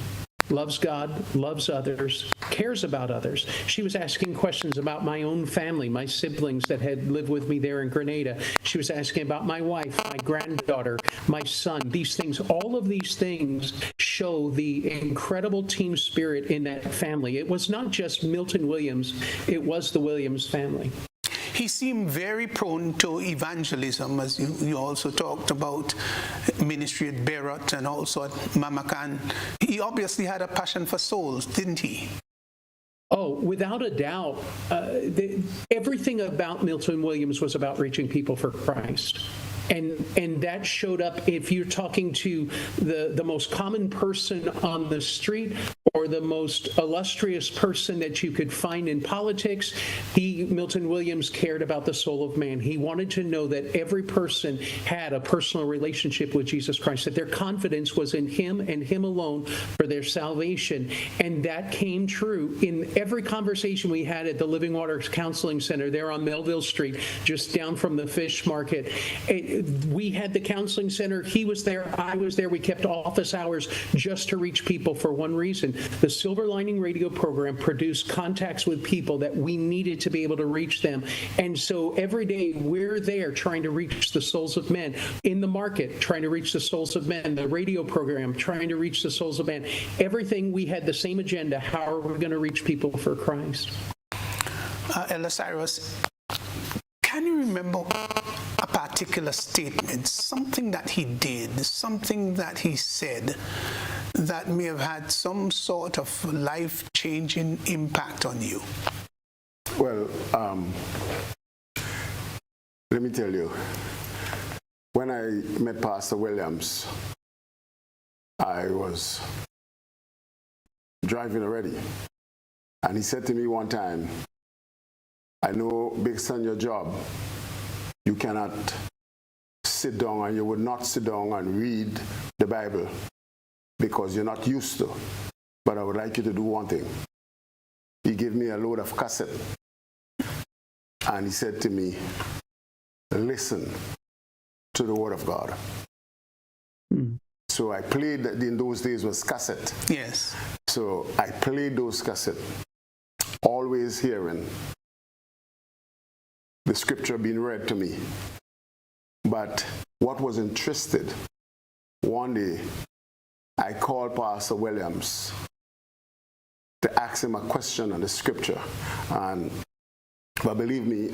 Loves God, loves others, cares about others. She was asking questions about my own family, my siblings that had lived with me there in Grenada. She was asking about my wife, my granddaughter, my son. These things, all of these things show the incredible team spirit in that family. It was not just Milton Williams, it was the Williams family. He seemed very prone to evangelism, as you also talked about ministry at Beirut and also at Mamakan. He obviously had a passion for souls, didn't he? Oh, without a doubt. Everything about Milton Williams was about reaching people for Christ. And that showed up if you're talking to the most common person on the street or the most illustrious person that you could find in politics. Milton Williams cared about the soul of man. He wanted to know that every person had a personal relationship with Jesus Christ, that their confidence was in him and him alone for their salvation. And that came true in every conversation we had at the Living Waters Counseling Center there on Melville Street, just down from the fish market. We had the counseling center. He was there. I was there. We kept office hours just to reach people for one reason. The Silver Lining radio program produced contacts with people that we needed to be able to reach them. And so every day we're there trying to reach the souls of men. In the market, trying to reach the souls of men. The radio program, trying to reach the souls of men. Everything, we had the same agenda. How are we going to reach people for Christ? Elder Cyrus, can you remember a particular statement, something that he did, something that he said that may have had some sort of life-changing impact on you? Well, let me tell you, when I met Pastor Williams, I was driving already, and he said to me one time, I know, big son, your job, you cannot sit down, and you would not sit down and read the Bible because you're not used to. But I would like you to do one thing. He gave me a load of cassette, and he said to me, listen to the Word of God. So I played, in those days was cassette. Yes. So I played those cassettes, always hearing the scripture being read to me. But what was interested, one day I called Pastor Williams to ask him a question on the scripture. But believe me,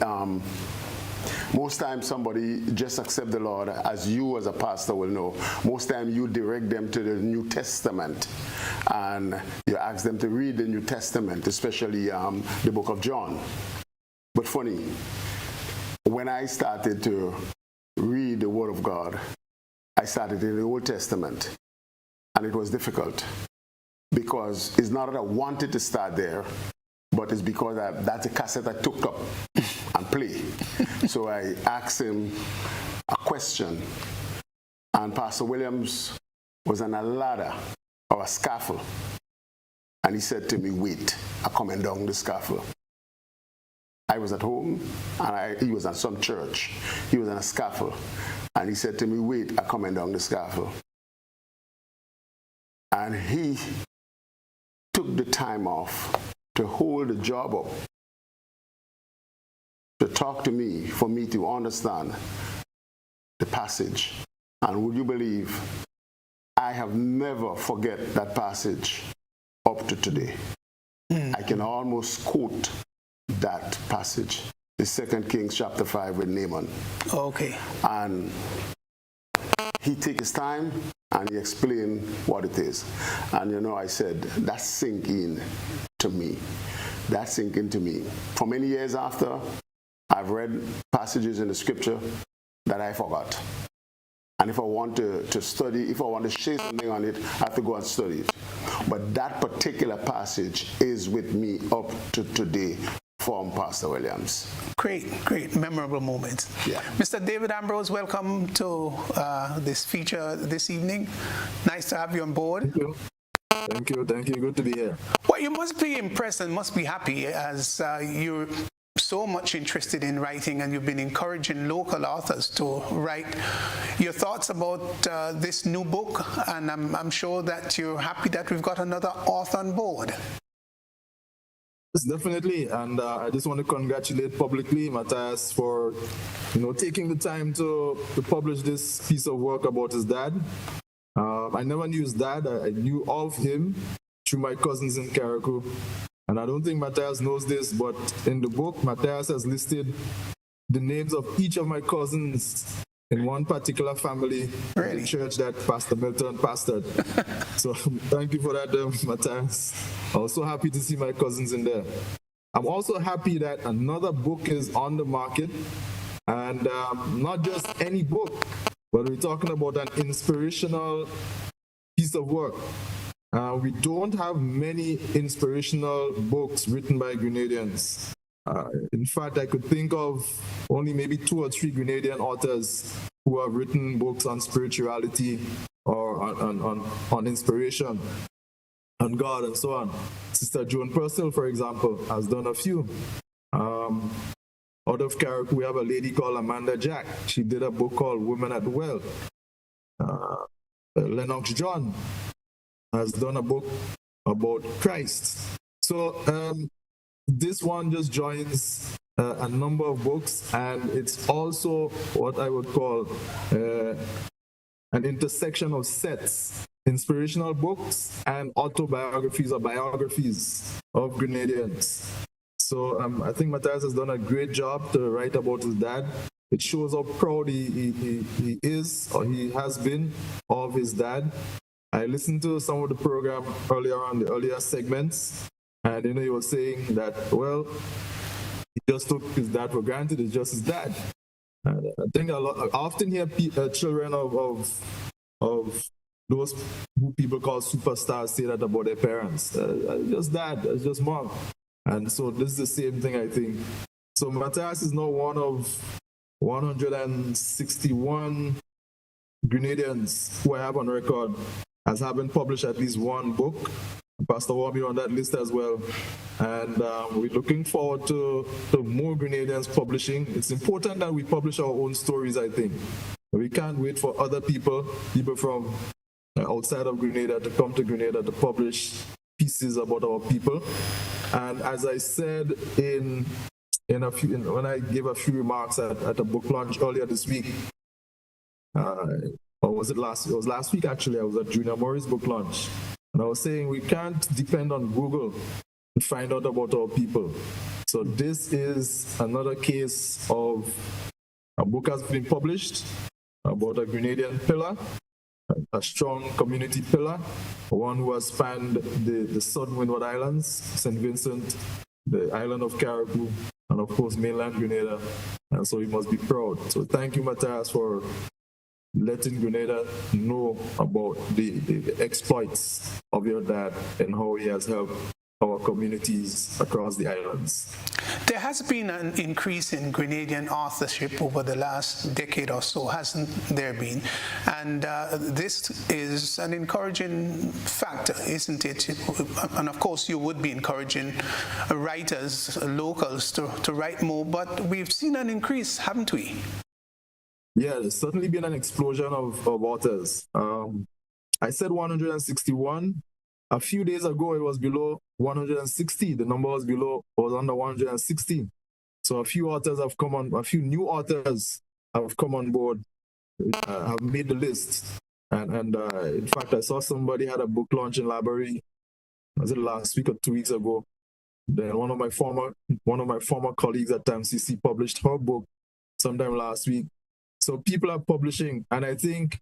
most times somebody just accept the Lord, as you as a pastor will know, most times you direct them to the New Testament and you ask them to read the New Testament, especially the book of John. But funny, when I started to read the Word of God, I started in the Old Testament, and it was difficult because it's not that I wanted to start there, but it's because that's a cassette I took up and play. So I asked him a question, and Pastor Williams was on a ladder or a scaffold, and he said to me, "Wait, I'm coming down the scaffold." I was at home, and he was at some church. He was on a scaffold, and he said to me, "Wait, I'm coming down the scaffold." And he took the time off to hold the job up, to talk to me, for me to understand the passage. And would you believe, I have never forget that passage up to today. I can almost quote that passage, the 2 Kings chapter 5 with Naaman. Okay. And he took his time and he explained what it is. And you know, I said, that's sinking to me. That's sinking to me. For many years after, I've read passages in the scripture that I forgot. And if I want to study, if I want to share something on it, I have to go and study it. But that particular passage is with me up to today from Pastor Williams. Great, memorable moments. Yeah. Mr. David Ambrose, welcome to this feature this evening. Nice to have you on board. Thank you. Good to be here. Well, you must be impressed and must be happy as you're so much interested in writing, and you've been encouraging local authors to write your thoughts about this new book, and I'm sure that you're happy that we've got another author on board. Yes, definitely, and I just want to congratulate publicly Matthias for taking the time to publish this piece of work about his dad. I never knew his dad. I knew of him through my cousins in Carriacou. And I don't think Matthias knows this, but in the book, Matthias has listed the names of each of my cousins in one particular family, in the church that Pastor Milton pastored. So thank you for that, Matthias. Also happy to see my cousins in there. I'm also happy that another book is on the market, and not just any book, but we're talking about an inspirational piece of work. We don't have many inspirational books written by Grenadians. In fact, I could think of only maybe 2 or 3 Grenadian authors who have written books on spirituality or on inspiration, on God, and so on. Sister Joan Purcell, for example, has done a few. Out of Carriacou, we have a lady called Amanda Jack. She did a book called Women at the Well. Lennox John has done a book about Christ. So this one just joins a number of books, and it's also what I would call an intersection of sets, inspirational books and autobiographies or biographies of Grenadians. So I think Matthias has done a great job to write about his dad. It shows how proud he is, or he has been, of his dad. I listened to some of the program earlier on, the earlier segments, and he was saying that, well, he just took his dad for granted. It's just his dad. I think I often hear children of those who people call superstars say that about their parents. Just dad, it's just mom. And so this is the same thing, I think. So Matthias is now one of 161 Grenadians who I have on record as having published at least one book. Pastor Warby on that list as well. And we're looking forward to more Grenadians publishing. It's important that we publish our own stories, I think. We can't wait for other people from outside of Grenada to come to Grenada to publish pieces about our people. And as I said when I gave a few remarks at a book launch earlier this week, or was it last? It was last week actually. I was at Junior Morris book launch, and I was saying we can't depend on Google to find out about our people. So this is another case of a book has been published about a Grenadian pillar, a strong community pillar, one who has spanned the southern Windward Islands, St. Vincent, the island of Carriacou, and of course mainland Grenada, and so he must be proud. So thank you, Matthias, for letting Grenada know about the exploits of your dad and how he has helped our communities across the islands. There has been an increase in Grenadian authorship over the last decade or so, hasn't there been? And this is an encouraging factor, isn't it? And of course, you would be encouraging writers, locals, to write more, but we've seen an increase, haven't we? Yeah, there's certainly been an explosion of authors. I said 161. A few days ago, it was below 160. The number was under 160. So a few new authors have come on board, have made the list. And in fact, I saw somebody had a book launch in Laborie, was it last week or 2 weeks ago? Then one of my former colleagues at TMCC published her book sometime last week. So people are publishing, and I think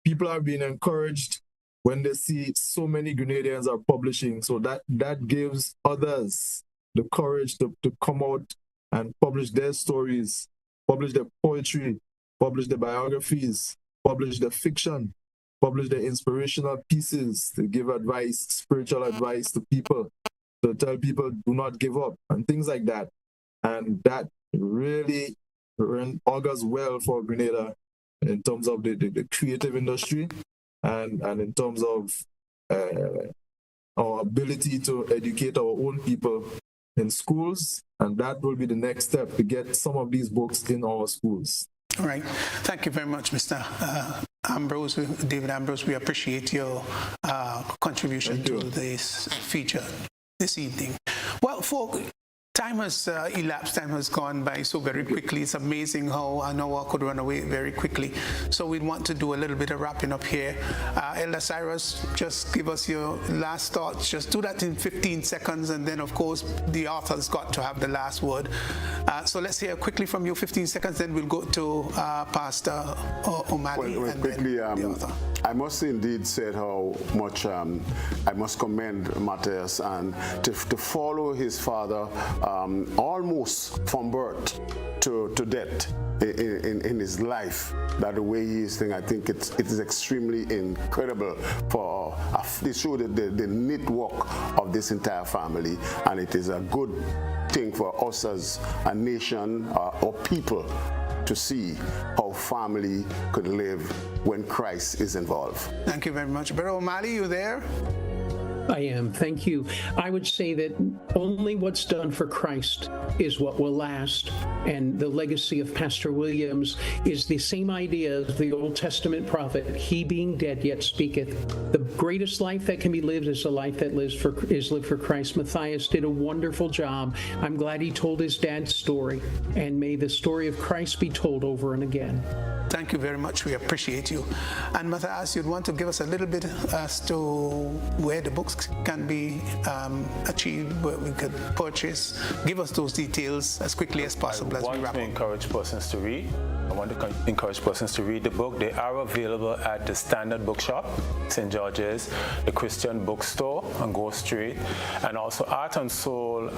people are being encouraged when they see so many Grenadians are publishing. So that gives others the courage to come out and publish their stories, publish their poetry, publish their biographies, publish their fiction, publish their inspirational pieces, to give advice, spiritual advice to people, to tell people do not give up, and things like that. And that really augurs well for Grenada in terms of the creative industry and in terms of our ability to educate our own people in schools. And that will be the next step, to get some of these books in our schools. All right. Thank you very much, Mr. Ambrose, David Ambrose. We appreciate your contribution to this feature this evening. Well, time has elapsed, time has gone by so very quickly. It's amazing how an hour could run away very quickly. So we want to do a little bit of wrapping up here. Elder Cyrus, just give us your last thoughts. Just do that in 15 seconds, and then, of course, the author's got to have the last word. So let's hear quickly from you, 15 seconds, then we'll go to Pastor O'Malley. Well, quickly, I must indeed say how much I must commend Matthias and to follow his father almost from birth to death in his life, that the way he is thinking, I think it is extremely incredible for they show the knit work of this entire family, and it is a good thing for us as a nation or people to see how family could live when Christ is involved. Thank you very much. Brother O'Malley, you there? I am. Thank you. I would say that only what's done for Christ is what will last. And the legacy of Pastor Williams is the same idea as the Old Testament prophet, he being dead yet speaketh. The greatest life that can be lived is a life that is lived for Christ. Matthias did a wonderful job. I'm glad he told his dad's story. And may the story of Christ be told over and again. Thank you very much. We appreciate you. And Matthias, you'd want to give us a little bit as to where the books can be achieved, where we could purchase. Give us those details as quickly as possible as we wrap up. I want to encourage persons to read. The book. They are available at the Standard Bookshop, St. George's, the Christian Bookstore on Go Street, and also Art and Soul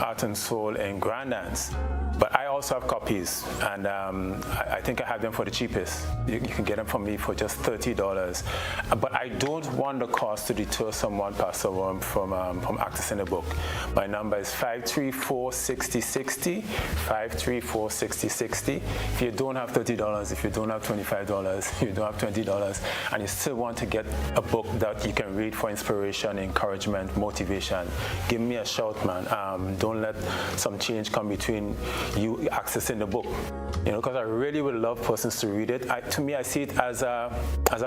in Grandance. But I also have copies, and I think I have them for the cheapest. You can get them from me for just $30. But I don't want the cost to deter someone, Pastor Worm, from accessing the book. My number is 534-6060, 534-6060. If you don't have $30, if you don't have $25, if you don't have $20, and you still want to get a book that you can read for inspiration, encouragement, motivation, give me a shout, man. Don't let some change come between you accessing the book, because I really would love persons to read it. To me, I see it as a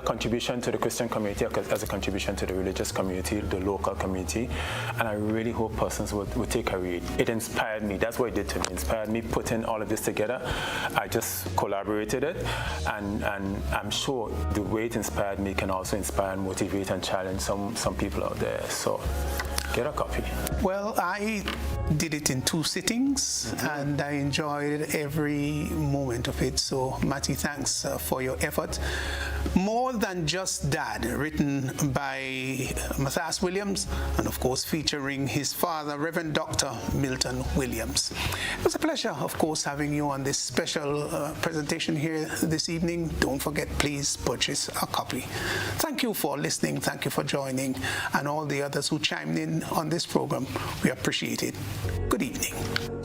contribution to the Christian community, as a contribution to the religious community, the local community, and I really hope persons would take a read. It inspired me. That's what it did to me. It inspired me putting all of this together. I just collaborated it, and I'm sure the way it inspired me can also inspire and motivate and challenge some people out there. So get a copy. Well, I did it in 2 sittings, and I enjoyed every moment of it. So, Matty, thanks for your effort. More Than Just Dad, written by Matthias Williams, and of course featuring his father, Reverend Dr. Milton Williams. It was a pleasure, of course, having you on this special presentation here this evening. Don't forget, please purchase a copy. Thank you for listening. Thank you for joining, and all the others who chimed in on this program. We appreciate it. Good evening.